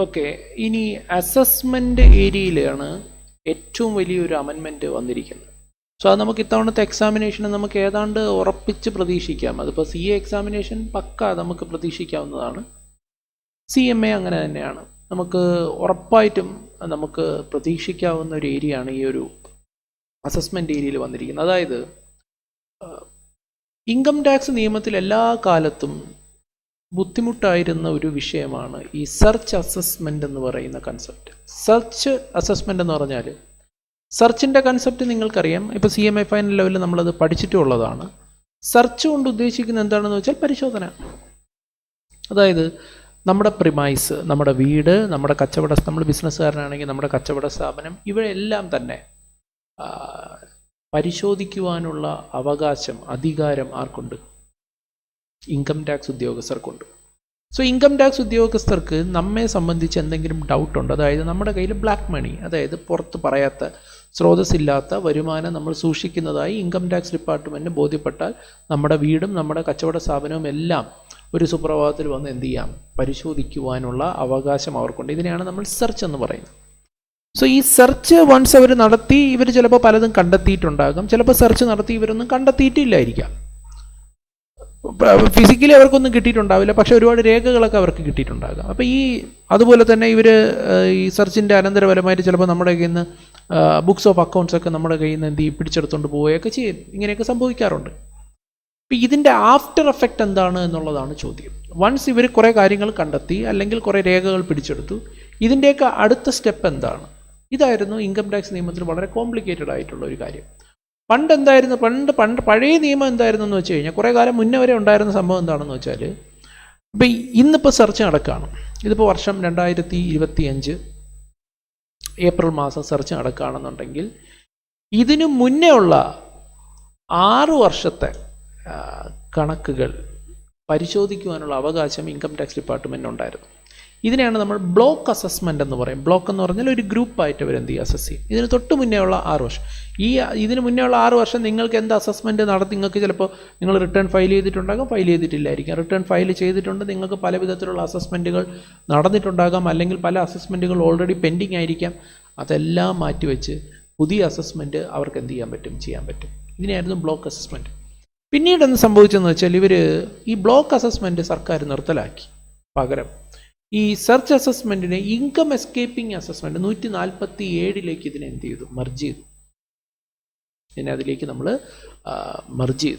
Okay, ഇനി assessment ഏരിയയിലാണ് ഏറ്റവും വലിയൊരു അമെൻമെന്റ് വന്നിരിക്കുന്നത്. സോ അത് നമുക്ക് ഇത്തവണത്തെ എക്സാമിനേഷന് നമുക്ക് ഏതാണ്ട് ഉറപ്പിച്ച് പ്രതീക്ഷിക്കാം. അതിപ്പോൾ CA എക്സാമിനേഷൻ പക്ക നമുക്ക് പ്രതീക്ഷിക്കാവുന്നതാണ്. CMA അങ്ങനെ തന്നെയാണ്. നമുക്ക് ഉറപ്പായിട്ടും നമുക്ക് പ്രതീക്ഷിക്കാവുന്ന ഒരു ഏരിയ ആണ് ഈ ഒരു അസസ്മെന്റ് ഏരിയയിൽ വന്നിരിക്കുന്നത്. അതായത് ഇൻകം ടാക്സ് നിയമത്തിൽ എല്ലാ കാലത്തും ബുദ്ധിമുട്ടായിരുന്ന ഒരു വിഷയമാണ് ഈ സെർച്ച് അസസ്മെന്റ് എന്ന് പറയുന്ന കൺസെപ്റ്റ്. സെർച്ച് അസസ്മെന്റ് എന്ന് പറഞ്ഞാൽ സെർച്ചിൻ്റെ കൺസെപ്റ്റ് നിങ്ങൾക്കറിയാം. ഇപ്പോൾ CMA ഫൈനൽ ലെവലിൽ നമ്മളത് പഠിച്ചിട്ടുള്ളതാണ്. സെർച്ച് കൊണ്ട് ഉദ്ദേശിക്കുന്നത് എന്താണെന്ന് വെച്ചാൽ പരിശോധന. അതായത് നമ്മുടെ പ്രിമൈസ്, നമ്മുടെ വീട്, നമ്മുടെ കച്ചവട, നമ്മൾ ബിസിനസ്സുകാരനാണെങ്കിൽ നമ്മുടെ കച്ചവട സ്ഥാപനം, ഇവയെല്ലാം തന്നെ പരിശോധിക്കുവാനുള്ള അവകാശം, അധികാരം ആർക്കുണ്ട്? ഇൻകം ടാക്സ് ഉദ്യോഗസ്ഥർക്കുണ്ട്. സോ ഇൻകം ടാക്സ് ഉദ്യോഗസ്ഥർക്ക് നമ്മെ സംബന്ധിച്ച് എന്തെങ്കിലും ഡൗട്ട് ഉണ്ട്, അതായത് നമ്മുടെ കയ്യിൽ ബ്ലാക്ക് മണി, അതായത് പുറത്ത് പറയാത്ത സ്രോതസ്സില്ലാത്ത വരുമാനം നമ്മൾ സൂക്ഷിക്കുന്നതായി ഇൻകം ടാക്സ് ഡിപ്പാർട്ട്മെൻറ്റിന് ബോധ്യപ്പെട്ടാൽ നമ്മുടെ വീടും നമ്മുടെ കച്ചവട സ്ഥാപനവും എല്ലാം ഒരു സുപ്രഭാതത്തിൽ വന്ന് എന്ത് ചെയ്യാം? പരിശോധിക്കുവാനുള്ള അവകാശം അവർക്കുണ്ട്. ഇതിനെയാണ് നമ്മൾ സെർച്ച് എന്ന് പറയുന്നത്. സോ ഈ സെർച്ച് വൺസ് അവർ നടത്തി, ഇവർ ചിലപ്പോൾ പലതും കണ്ടെത്തിയിട്ടുണ്ടാകും, ചിലപ്പോൾ സെർച്ച് നടത്തി ഇവരൊന്നും കണ്ടെത്തിയിട്ടില്ലായിരിക്കാം. ഫിസിക്കലി അവർക്കൊന്നും കിട്ടിയിട്ടുണ്ടാവില്ല, പക്ഷെ ഒരുപാട് രേഖകളൊക്കെ അവർക്ക് കിട്ടിയിട്ടുണ്ടാകാം. അപ്പോൾ അതുപോലെ തന്നെ ഇവർ ഈ സെർച്ചിൻ്റെ അനന്തരഫലമായിട്ട് ചിലപ്പോൾ നമ്മുടെ കയ്യിൽ നിന്ന് ബുക്സ് ഓഫ് അക്കൗണ്ട്സ് ഒക്കെ നമ്മുടെ കയ്യിൽ നിന്ന് എന്ത് ചെയ്യും? പിടിച്ചെടുത്തുകൊണ്ട് പോവുകയൊക്കെ ചെയ്യും. ഇങ്ങനെയൊക്കെ സംഭവിക്കാറുണ്ട്. അപ്പോൾ ഇതിൻ്റെ ആഫ്റ്റർ എഫക്റ്റ് എന്താണ് എന്നുള്ളതാണ് ചോദ്യം. വൺസ് ഇവർ കുറേ കാര്യങ്ങൾ കണ്ടെത്തി അല്ലെങ്കിൽ കുറേ രേഖകൾ പിടിച്ചെടുത്തു, ഇതിൻ്റെയൊക്കെ അടുത്ത സ്റ്റെപ്പ് എന്താണ്? ഇതായിരുന്നു ഇൻകം ടാക്സ് നിയമത്തിൽ വളരെ കോംപ്ലിക്കേറ്റഡ് ആയിട്ടുള്ള ഒരു കാര്യം. പണ്ട് എന്തായിരുന്നു? പഴയ നിയമം എന്തായിരുന്നു എന്ന് വെച്ച് കഴിഞ്ഞാൽ, കുറേ കാലം മുന്നേ വരെ ഉണ്ടായിരുന്ന സംഭവം എന്താണെന്ന് വെച്ചാൽ, ഇപ്പം ഇന്നിപ്പോൾ സെർച്ച് നടക്കുകയാണ്. ഇതിപ്പോൾ വർഷം 2025 ഏപ്രിൽ മാസം സെർച്ച് നടക്കുകയാണെന്നുണ്ടെങ്കിൽ, ഇതിനു മുന്നേ ഉള്ള 6 വർഷത്തെ കണക്കുകൾ പരിശോധിക്കുവാനുള്ള അവകാശം ഇൻകം ടാക്സ് ഡിപ്പാർട്ട്മെൻറ്റിനുണ്ടായിരുന്നു. ഇതിനെയാണ് നമ്മൾ ബ്ലോക്ക് അസസ്മെൻ്റ് എന്ന് പറയും. ബ്ലോക്ക് എന്ന് പറഞ്ഞാൽ ഒരു ഗ്രൂപ്പായിട്ട് അവരെന്ത് ചെയ്യും? അസസ് ചെയ്യും. ഇതിന് തൊട്ട് മുന്നേ ഉള്ള 6 വർഷം, ഇതിന് മുന്നേ ഉള്ള 6 വർഷം നിങ്ങൾക്ക് എന്ത് അസസ്മെൻറ്റ് നടത്തി? നിങ്ങൾക്ക് ചിലപ്പോൾ നിങ്ങൾ റിട്ടേൺ ഫയൽ ചെയ്തിട്ടുണ്ടാകാം, ഫയൽ ചെയ്തിട്ടില്ലായിരിക്കാം. റിട്ടേൺ ഫയൽ ചെയ്തിട്ടുണ്ട്, നിങ്ങൾക്ക് പല വിധത്തിലുള്ള അസസ്മെൻറ്റുകൾ നടന്നിട്ടുണ്ടാകാം, അല്ലെങ്കിൽ പല അസസ്മെൻറ്റുകൾ ഓൾറെഡി പെൻഡിങ് ആയിരിക്കാം. അതെല്ലാം മാറ്റിവെച്ച് പുതിയ അസസ്മെൻറ്റ് അവർക്ക് എന്ത് ചെയ്യാൻ പറ്റും. ഇതിനായിരുന്നു ബ്ലോക്ക് അസസ്മെൻറ്റ്. പിന്നീട് എന്ത് സംഭവിച്ചെന്ന് വെച്ചാൽ, ഇവർ ഈ ബ്ലോക്ക് അസസ്മെൻറ്റ് സർക്കാർ നിർത്തലാക്കി. പകരം ഈ സെർച്ച് അസസ്മെൻറ്റിനെ ഇൻകം എസ്കേപ്പിംഗ് അസസ്മെൻറ്റ് 147 ഇതിനെ എന്ത് ചെയ്തു? മർജ് ചെയ്തു. അതിലേക്ക് നമ്മൾ മർജ്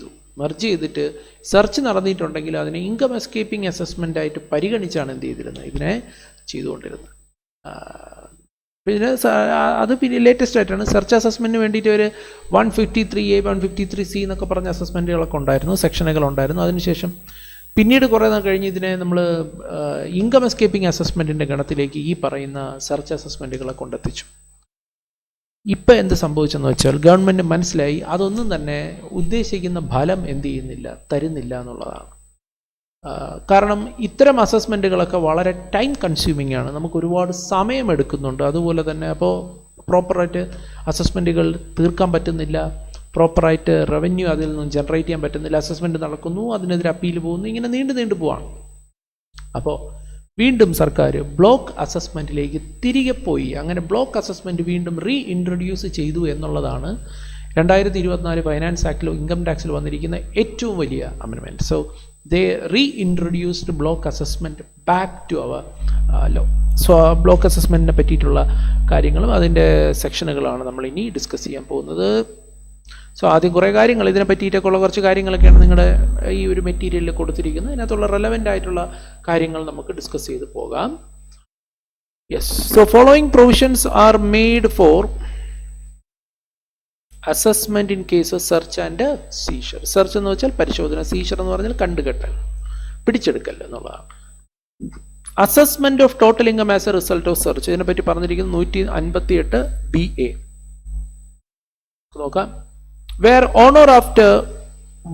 ചെയ്തിട്ട് സെർച്ച് നടന്നിട്ടുണ്ടെങ്കിൽ അതിനെ ഇൻകം എസ്കേപ്പിംഗ് അസസ്മെൻ്റ് ആയിട്ട് പരിഗണിച്ചാണ് എന്ത് ചെയ്തിരുന്നത്? ഇതിനെ ചെയ്തുകൊണ്ടിരുന്നത്. പിന്നെ അത് പിന്നെ ലേറ്റസ്റ്റ് ആയിട്ടാണ്. സെർച്ച് അസസ്മെൻറ്റിന് വേണ്ടിയിട്ട് ഒരു 153A 153C എന്നൊക്കെ പറഞ്ഞ അസസ്മെൻറ്റുകളൊക്കെ ഉണ്ടായിരുന്നു, സെക്ഷനുകൾ ഉണ്ടായിരുന്നു. അതിനുശേഷം പിന്നീട് കുറേ നാൾ കഴിഞ്ഞ് ഇതിനെ നമ്മൾ ഇൻകം എസ്കേപ്പിംഗ് അസസ്മെൻറ്റിൻ്റെ ഗണത്തിലേക്ക് ഈ പറയുന്ന സെർച്ച് അസസ്മെൻറ്റുകളെ കൊണ്ടെത്തിച്ചു. ഇപ്പം എന്ത് സംഭവിച്ചെന്ന് വെച്ചാൽ, ഗവൺമെൻറ് മനസ്സിലായി അതൊന്നും തന്നെ ഉദ്ദേശിക്കുന്ന ഫലം എന്ത് ചെയ്യുന്നില്ല, തരുന്നില്ല എന്നുള്ളതാണ്. കാരണം ഇത്തരം അസസ്മെൻറ്റുകളൊക്കെ വളരെ ടൈം കൺസ്യൂമിംഗ് ആണ്, നമുക്ക് ഒരുപാട് സമയം എടുക്കുന്നുണ്ട്. അതുപോലെ തന്നെ അപ്പോൾ പ്രോപ്പറായിട്ട് അസസ്മെൻറ്റുകൾ തീർക്കാൻ പറ്റുന്നില്ല, പ്രോപ്പറായിട്ട് റവന്യൂ അതിൽ നിന്നും ജനറേറ്റ് ചെയ്യാൻ പറ്റുന്നില്ല. അസസ്മെൻറ്റ് നടക്കുന്നു, അതിനെതിരെ അപ്പീൽ പോകുന്നു, ഇങ്ങനെ നീണ്ടു പോവാണ്. അപ്പോൾ വീണ്ടും സർക്കാർ ബ്ലോക്ക് അസസ്മെൻറ്റിലേക്ക് തിരികെ പോയി. അങ്ങനെ ബ്ലോക്ക് അസസ്മെൻറ്റ് വീണ്ടും ഇൻട്രൊഡ്യൂസ് ചെയ്തു എന്നുള്ളതാണ് 2024 ഫൈനാൻസ് ആക്ടിലോ ഇൻകം ടാക്സിൽ വന്നിരിക്കുന്ന ഏറ്റവും വലിയ amendment. So they introduced block assessment back to our law. So block അസസ്മെൻറ്റിനെ പറ്റിയിട്ടുള്ള കാര്യങ്ങളും അതിൻ്റെ സെക്ഷനുകളാണ് നമ്മൾ ഇനി ഡിസ്കസ് ചെയ്യാൻ പോകുന്നത്. സോ ആദ്യം കുറേ കാര്യങ്ങൾ ഇതിനെ പറ്റിയിട്ടൊക്കെയുള്ള കുറച്ച് കാര്യങ്ങളൊക്കെയാണ് നിങ്ങളുടെ ഈ ഒരു മെറ്റീരിയലിൽ കൊടുത്തിരിക്കുന്നത്. അതിനകത്തുള്ള റെലവൻ്റ് ആയിട്ടുള്ള കാര്യങ്ങൾ നമുക്ക് ഡിസ്കസ് ചെയ്ത് പോകാം. Yes, so following provisions are made for assessment in case search and seizure. Search എന്ന് വെച്ചാൽ പരിശോധന, സീഷർ എന്ന് പറഞ്ഞാൽ കണ്ടുകെട്ടൽ, പിടിച്ചെടുക്കൽ എന്നുള്ളതാണ്. Assessment of total income as A result of search, ഇതിനെപ്പറ്റി പറഞ്ഞിരിക്കുന്നത് 158BA. നോക്കാം. Where on or after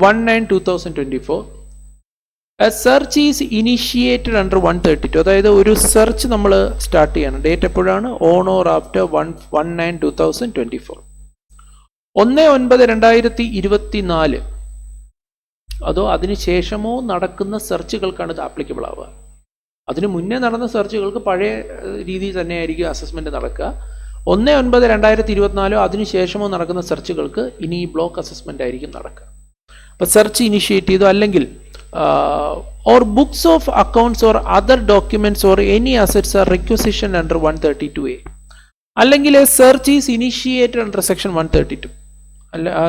1/9/2024 a search is initiated under 132, അതായത് ഒരു സെർച്ച് നമ്മൾ സ്റ്റാർട്ട് ചെയ്യണം. ഡേറ്റ് എപ്പോഴാണ്? ഓൺ ഓർ ആഫ്റ്റർ 1/9/2024, 1/9/2024 അതോ അതിനുശേഷമോ നടക്കുന്ന സെർച്ചുകൾക്കാണ് ഇത് ആപ്ലിക്കബിൾ ആവുക. അതിന് മുന്നേ നടന്ന സെർച്ചുകൾക്ക് പഴയ രീതിയിൽ തന്നെയായിരിക്കും അസസ്മെൻറ്റ് നടക്കുക. 1/9/2024 അതിനുശേഷമോ നടക്കുന്ന സെർച്ചുകൾക്ക് ഇനി ഈ ബ്ലോക്ക് അസസ്മെൻ്റ് ആയിരിക്കും നടക്കുക. അപ്പോൾ സെർച്ച് ഇനിഷ്യേറ്റ് ചെയ്തു, അല്ലെങ്കിൽ or books of accounts or other documents or any assets R requisition under 132A, അല്ലെങ്കിൽ search is initiated under section 132.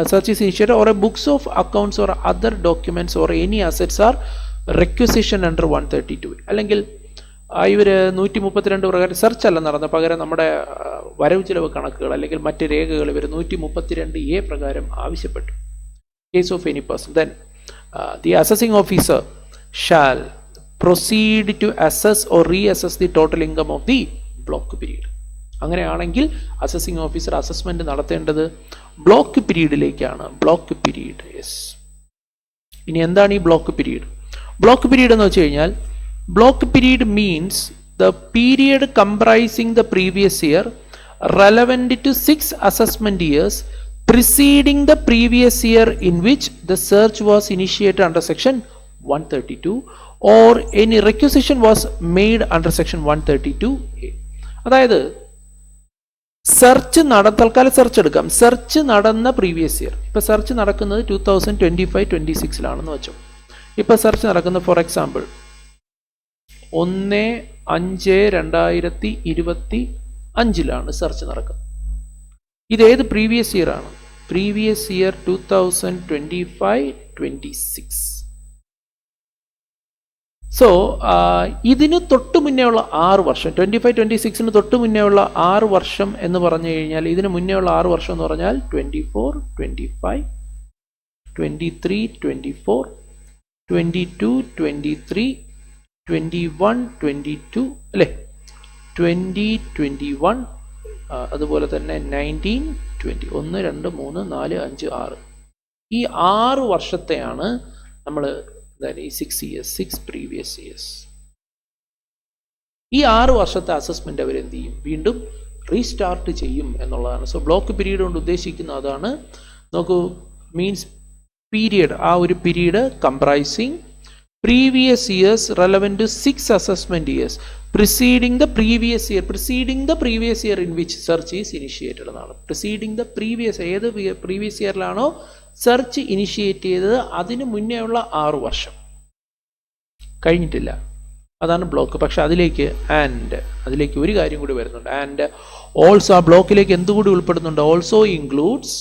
Search is initiated or a books of accounts or other documents or any assets are requisition under 132. അല്ലെങ്കിൽ ഇവർ 132 പ്രകാരം search അല്ല നടന്ന, പകരം നമ്മുടെ വരവ് ചിലവ് കണക്കുകൾ അല്ലെങ്കിൽ മറ്റ് രേഖകൾ ഇവർ 132A പ്രകാരം ആവശ്യപ്പെട്ടു. Case of any person, then the assessing officer shall proceed to assess or reassess the total income of the block period. അങ്ങനെയാണെങ്കിൽ അസസിംഗ് ഓഫീസർ അസസ്മെന്റ് നടത്തേണ്ടത് ബ്ലോക്ക് പീരീഡിലേക്കാണ്. Block period, yes. ഇനി എന്താണ് ഈ ബ്ലോക്ക് പീരീഡ്? ബ്ലോക്ക് പീരീഡ് എന്ന് വെച്ച് കഴിഞ്ഞാൽ, block period means the period comprising the previous year relevant to 6 assessment years preceding the previous year in which the search was initiated under section 132 or any requisition was made under section 132A. അതായത് search തൽക്കാലം search എടുക്കാം. Search നടന്ന previous year, ഇപ്പോൾ search നടക്കുന്നത് 2025-26 വെച്ചോ. ഇപ്പോൾ search നടക്കുന്നത് for example 1/5/2025 search നടക്കുന്നത്. ഇതേത് പ്രീവിയസ് ഇയർ ആണ്? Previous year 2025-26. സോ ഇതിന് തൊട്ട് മുന്നേ ഉള്ള 6 വർഷം, 25-26 തൊട്ട് മുന്നേ ഉള്ള 6 വർഷം എന്ന് പറഞ്ഞു കഴിഞ്ഞാൽ, ഇതിന് മുന്നേ ഉള്ള 6 വർഷം എന്ന് പറഞ്ഞാൽ 24-25, 23-24, 22-23, 21-22 അല്ലേ, 20-21, അതുപോലെ തന്നെ 19-20, 1, 2, 3, 4, 5, 6. ഈ 6 വർഷത്തെയാണ് നമ്മൾ ഈ 6 years, 6 previous years. ഈ 6 വർഷത്തെ അസസ്മെന്റ് അവർ എന്ത് ചെയ്യും? വീണ്ടും റീസ്റ്റാർട്ട് ചെയ്യും എന്നുള്ളതാണ്. സോ ബ്ലോക്ക് പീരീഡ് കൊണ്ട് ഉദ്ദേശിക്കുന്ന അതാണ്. നോക്കൂ, മീൻസ് പീരിയഡ്, ആ ഒരു period comprising previous years relevant to 6 assessment years preceding the previous year in which search is initiated എന്നാണ്. preceding the previous, ഏത് പ്രീവിയസ് ഇയറിലാണോ സെർച്ച് ഇനിഷ്യേറ്റ് ചെയ്തത് അതിന് മുന്നേ ഉള്ള 6 വർഷം കഴിഞ്ഞിട്ടില്ല, അതാണ് ബ്ലോക്ക്. പക്ഷെ അതിലേക്ക് ഒരു കാര്യം കൂടി വരുന്നുണ്ട്. ആൻഡ് ഓൾസോ, ആ ബ്ലോക്കിലേക്ക് എന്തുകൂടി ഉൾപ്പെടുന്നുണ്ട്? Also includes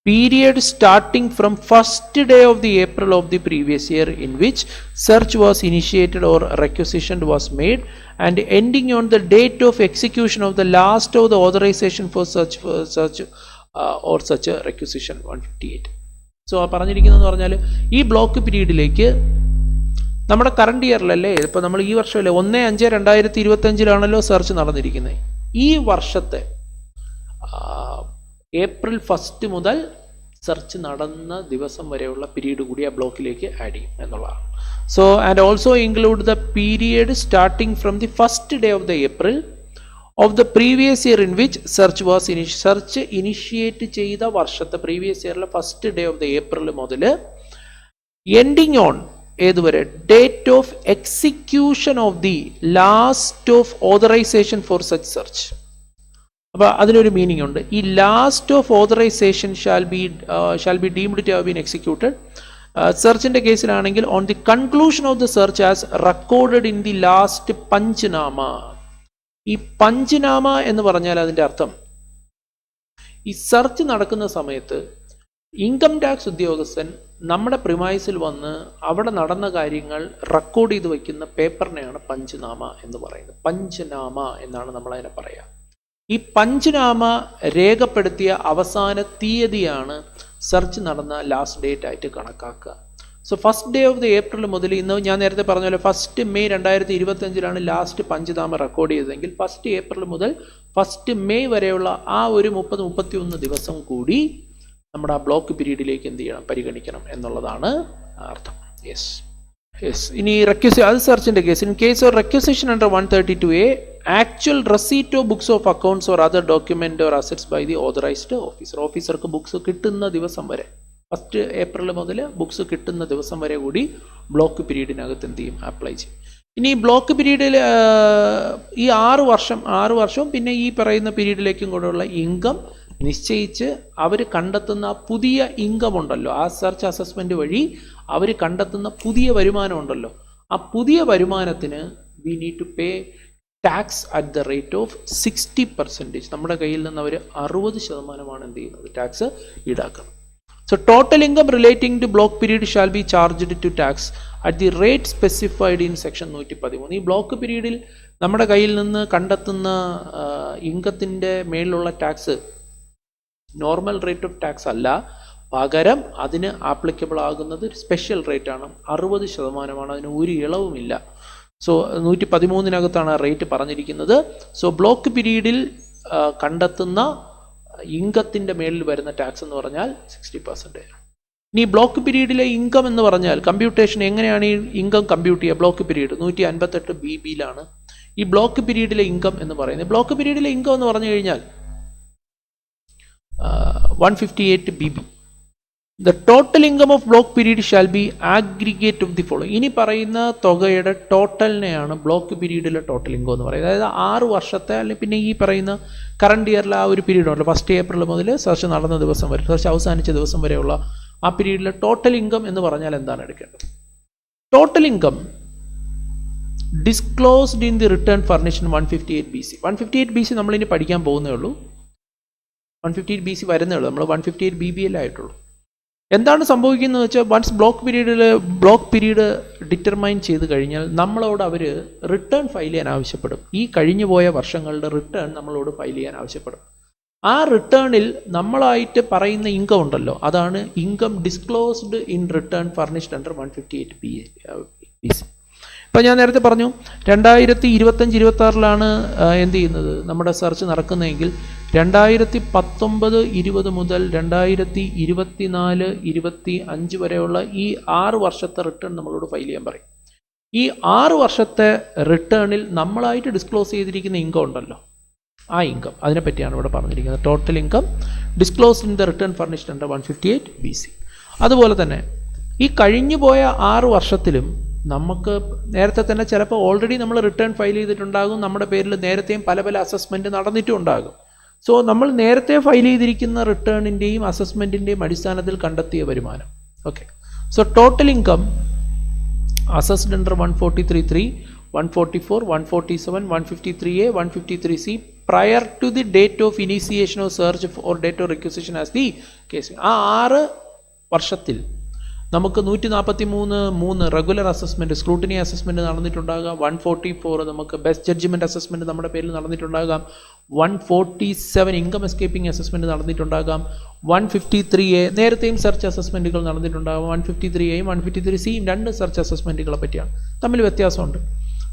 period starting from first day of the April of the previous year in which search was initiated or requisition was made and ending on the date of execution of the last of the authorization for search or such a requisition 158. So പറഞ്ഞിരിക്കുന്നതെന്ന് പറഞ്ഞാൽ, ഈ block പീരീഡിലേക്ക് നമ്മുടെ current ഇയറിലല്ലേ, ഇപ്പോൾ നമ്മൾ ഈ വർഷമല്ലേ 1/5/2025 search നടന്നിരിക്കുന്നത്. ഈ വർഷത്തെ April 1 മുതൽ സെർച്ച് നടന്ന ദിവസം വരെയുള്ള പീരീഡ് കൂടി ആ ബ്ലോക്കിലേക്ക് ആഡ് ചെയ്യും എന്നുള്ളതാണ്. So and also include the period starting from the first day of the April of the previous year in which search initiate ചെയ്ത വർഷത്തെ പ്രീവിയസ് ഇയറിലെ first day of the April മുതൽ എൻഡിങ് ഓൺ ഏതുവരെ? Date of execution of the last of authorisation for such search. അപ്പോൾ അതിനൊരു meaning ഉണ്ട്. ഈ last of authorisation shall be deemed to have been executed. സെർച്ചിന്റെ കേസിലാണെങ്കിൽ on the conclusion of the search as recorded in the last panchnama. ഈ പഞ്ച്നാമ എന്ന് പറഞ്ഞാൽ അതിന്റെ അർത്ഥം, ഈ സെർച്ച് നടക്കുന്ന സമയത്ത് ഇൻകം ടാക്സ് ഉദ്യോഗസ്ഥൻ നമ്മുടെ പ്രിമൈസിൽ വന്ന് അവിടെ നടന്ന കാര്യങ്ങൾ റെക്കോർഡ് ചെയ്ത് വയ്ക്കുന്ന പേപ്പറിനെയാണ് പഞ്ച്നാമ എന്ന് പറയുന്നത്. പഞ്ച്നാമ എന്നാണ് നമ്മൾ അതിനെ പറയുക. ഈ പഞ്ച്നാമ രേഖപ്പെടുത്തിയ അവസാന തീയതിയാണ് സെർച്ച് നടന്ന ലാസ്റ്റ് ഡേറ്റ് ആയിട്ട് കണക്കാക്കുക. So first day of the April മുതൽ, ഇന്ന് ഞാൻ നേരത്തെ പറഞ്ഞ പോലെ 1 മെയ് 2025 ലാസ്റ്റ് പഞ്ച്നാമ റെക്കോർഡ് ചെയ്തതെങ്കിൽ 1 ഏപ്രിൽ മുതൽ 1 മെയ് വരെയുള്ള ആ ഒരു 30-31 ദിവസം കൂടി നമ്മുടെ ആ ബ്ലോക്ക് പീരീഡിലേക്ക് എന്ത് ചെയ്യണം? പരിഗണിക്കണം എന്നുള്ളതാണ് അർത്ഥം. യെസ്. ഇനി അത് സെർച്ചിന്റെ case. In case of requisition under 132A, actual receipt of books of accounts or other document or assets by the authorised officer. ഓഫീസർക്ക് ബുക്സ് കിട്ടുന്ന ദിവസം വരെ, 1 ഏപ്രിൽ മുതൽ ബുക്സ് കിട്ടുന്ന ദിവസം വരെ കൂടി ബ്ലോക്ക് പീരീഡിനകത്ത് എന്ത് ചെയ്യും? അപ്ലൈ ചെയ്യും. ഇനി ബ്ലോക്ക് പീരീഡിൽ ഈ 6 വർഷവും പിന്നെ ഈ പറയുന്ന പീരീഡിലേക്കും കൂടെയുള്ള ഇൻകം നിശ്ചയിച്ച് അവർ കണ്ടെത്തുന്ന പുതിയ ഇൻകം ഉണ്ടല്ലോ, ആ സെർച്ച് അസസ്മെന്റ് വഴി അവർ കണ്ടെത്തുന്ന പുതിയ വരുമാനം ഉണ്ടല്ലോ, ആ പുതിയ വരുമാനത്തിന് we need to pay tax at the rate of 60%. നമ്മുടെ കയ്യിൽ നിന്ന് അവർ 60% എന്ത് ചെയ്യുന്നത്, ടാക്സ് ഈടാക്കുന്നത്. So total income relating to block period shall be charged to tax at the rate specified in section 113. ഈ ബ്ലോക്ക് പീരീഡിൽ നമ്മുടെ കയ്യിൽ നിന്ന് കണ്ടെത്തുന്ന ഇൻകത്തിൻ്റെ മേലുള്ള tax normal rate of tax അല്ല, പകരം അതിന് ആപ്ലിക്കബിൾ ആകുന്നത് സ്പെഷ്യൽ റേറ്റ് ആണ്, 60%. അതിന് ഒരു ഇളവുമില്ല. സോ 113-നകത്താണ് ആ റേറ്റ് പറഞ്ഞിരിക്കുന്നത്. സോ ബ്ലോക്ക് പീരീഡിൽ കണ്ടെത്തുന്ന ഇൻകത്തിൻ്റെ മേളിൽ വരുന്ന ടാക്സ് എന്ന് പറഞ്ഞാൽ 60%. ഇനി ബ്ലോക്ക് പീരീഡിലെ ഇൻകം എന്ന് പറഞ്ഞാൽ കമ്പ്യൂട്ടേഷൻ എങ്ങനെയാണ് ഈ ഇൻകം കമ്പ്യൂട്ട് ചെയ്യുക? ബ്ലോക്ക് പീരീഡ് 158 BBയിലാണ് ഈ ബ്ലോക്ക് പീരീഡിലെ ഇൻകം എന്ന് പറയുന്നത്. ബ്ലോക്ക് പീരീഡിലെ ഇൻകം എന്ന് പറഞ്ഞു കഴിഞ്ഞാൽ 158 BB. The total income of block period shall be aggregate of the following. ഇനി പറയുന്ന തുകയുടെ ടോട്ടലിനെയാണ് ബ്ലോക്ക് പീരീഡിലെ ടോട്ടൽ ഇൻകം എന്ന് പറയുന്നത്. അതായത് 6 വർഷത്തെ അല്ലെങ്കിൽ പിന്നെ ഈ പറയുന്ന കറണ്ട് ഇയറിലെ ആ ഒരു പീരീഡ് ഉണ്ടല്ലോ, 1 ഏപ്രിൽ മുതൽ സെർച്ച് നടന്ന ദിവസം വരെ, സെർച്ച് അവസാനിച്ച ദിവസം വരെയുള്ള ആ പീരീഡിലെ ടോട്ടൽ ഇൻകം എന്ന് പറഞ്ഞാൽ എന്താണ് എടുക്കേണ്ടത്? Total income disclosed in the return furnished 158 BC. 158 BC നമ്മളിനി പഠിക്കാൻ പോകുന്നേ ഉള്ളൂ. 158 BC വരുന്നേ ഉള്ളൂ, നമ്മൾ 158 BBയിലേ ആയിട്ടുള്ളൂ. എന്താണ് സംഭവിക്കുന്നത് വെച്ചാൽ, വൺസ് ബ്ലോക്ക് പീരീഡ് ഡിറ്റർമൈൻ ചെയ്ത് കഴിഞ്ഞാൽ നമ്മളോട് അവർ റിട്ടേൺ ഫയൽ ചെയ്യാൻ ആവശ്യപ്പെടും. ഈ കഴിഞ്ഞു പോയ വർഷങ്ങളുടെ റിട്ടേൺ നമ്മളോട് ഫയൽ ചെയ്യാൻ ആവശ്യപ്പെടും. ആ റിട്ടേണിൽ നമ്മളായിട്ട് പറയുന്ന ഇൻകം ഉണ്ടല്ലോ, അതാണ് income disclosed in return furnished under 158 BC. ഇപ്പം ഞാൻ നേരത്തെ പറഞ്ഞു 2025-26 എന്ത് ചെയ്യുന്നത്, നമ്മുടെ സെർച്ച് നടക്കുന്നതെങ്കിൽ 2019-20 മുതൽ 2024-25 വരെയുള്ള ഈ 6 വർഷത്തെ റിട്ടേൺ നമ്മളോട് ഫയൽ ചെയ്യാൻ പറയും. ഈ 6 വർഷത്തെ റിട്ടേണിൽ നമ്മളായിട്ട് ഡിസ്ക്ലോസ് ചെയ്തിരിക്കുന്ന ഇൻകം ഉണ്ടല്ലോ, ആ ഇൻകം, അതിനെപ്പറ്റിയാണ് ഇവിടെ പറഞ്ഞിരിക്കുന്നത്. Total income disclose in the return furnished under 158 BC. അതുപോലെ തന്നെ ഈ കഴിഞ്ഞു പോയ 6 വർഷത്തിലും നമുക്ക് നേരത്തെ തന്നെ ചിലപ്പോൾ ഓൾറെഡി നമ്മൾ റിട്ടേൺ ഫയൽ ചെയ്തിട്ടുണ്ടാകും, നമ്മുടെ പേരിൽ നേരത്തെയും പല അസസ്മെൻറ്റ് നടന്നിട്ടും ഉണ്ടാകും. സോ നമ്മൾ നേരത്തെ ഫയൽ ചെയ്തിരിക്കുന്ന റിട്ടേണിൻ്റെയും അസസ്മെൻറ്റിൻ്റെയും അടിസ്ഥാനത്തിൽ കണ്ടെത്തിയ വരുമാനം. Okay, so total income assessed under 143(3), 144, 147, 153A, 153C prior to the date of initiation of search or date of requisition as the case. ആ 6 വർഷത്തിൽ നമുക്ക് 143 റെഗുലർ അസസ്മെൻറ്റ്, സ്ക്രൂട്ടിനി അസസ്മെൻറ്റ് നടന്നിട്ടുണ്ടാകാം. 144 നമുക്ക് ബെസ്റ്റ് ജഡ്ജ്മെൻറ്റ് അസസ്മെൻറ്റ് നമ്മുടെ പേരിൽ നടന്നിട്ടുണ്ടാകാം. 147 ഇൻകം എസ്കേപ്പിംഗ് അസസ്മെൻറ്റ് നടന്നിട്ടുണ്ടാകാം. 153A നേരത്തെയും search അസസ്മെൻറ്റുകൾ നടന്നിട്ടുണ്ടാകാം. 153Aയും 153Cയും 2 search അസസ്മെൻറ്റുകളെ പറ്റിയാണ്, തമ്മിൽ വ്യത്യാസമുണ്ട്.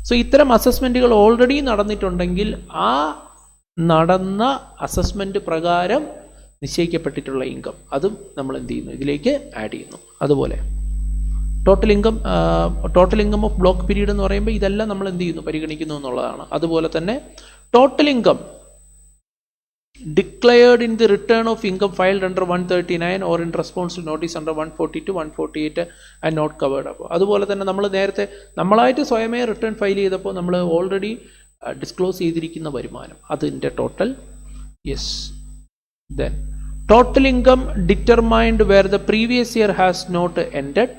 സോ ഇത്തരം അസസ്മെൻറ്റുകൾ ഓൾറെഡി നടന്നിട്ടുണ്ടെങ്കിൽ ആ നടന്ന അസസ്മെൻറ്റ് പ്രകാരം നിശ്ചയിക്കപ്പെട്ടിട്ടുള്ള ഇൻകം അതും നമ്മൾ എന്ത് ചെയ്യുന്നു, ഇതിലേക്ക് ആഡ് ചെയ്യുന്നു. അതുപോലെ total income of block period എന്ന് പറയുമ്പോൾ ഇതെല്ലാം നമ്മൾ എന്ത് ചെയ്യുന്നു, പരിഗണിക്കുന്നു എന്നുള്ളതാണ്. അതുപോലെ തന്നെ total income declared in the return of income filed under 139 or in response to notice under 142, 148 and not covered. അപ്പോൾ അതുപോലെ തന്നെ നമ്മൾ നേരത്തെ നമ്മളായിട്ട് സ്വയമേ റിട്ടേൺ ഫയൽ ചെയ്തപ്പോൾ നമ്മൾ ഓൾറെഡി ഡിസ്ക്ലോസ് ചെയ്തിരിക്കുന്ന വരുമാനം, അതിൻ്റെ total. Yes, then total income determined where the previous year has not ended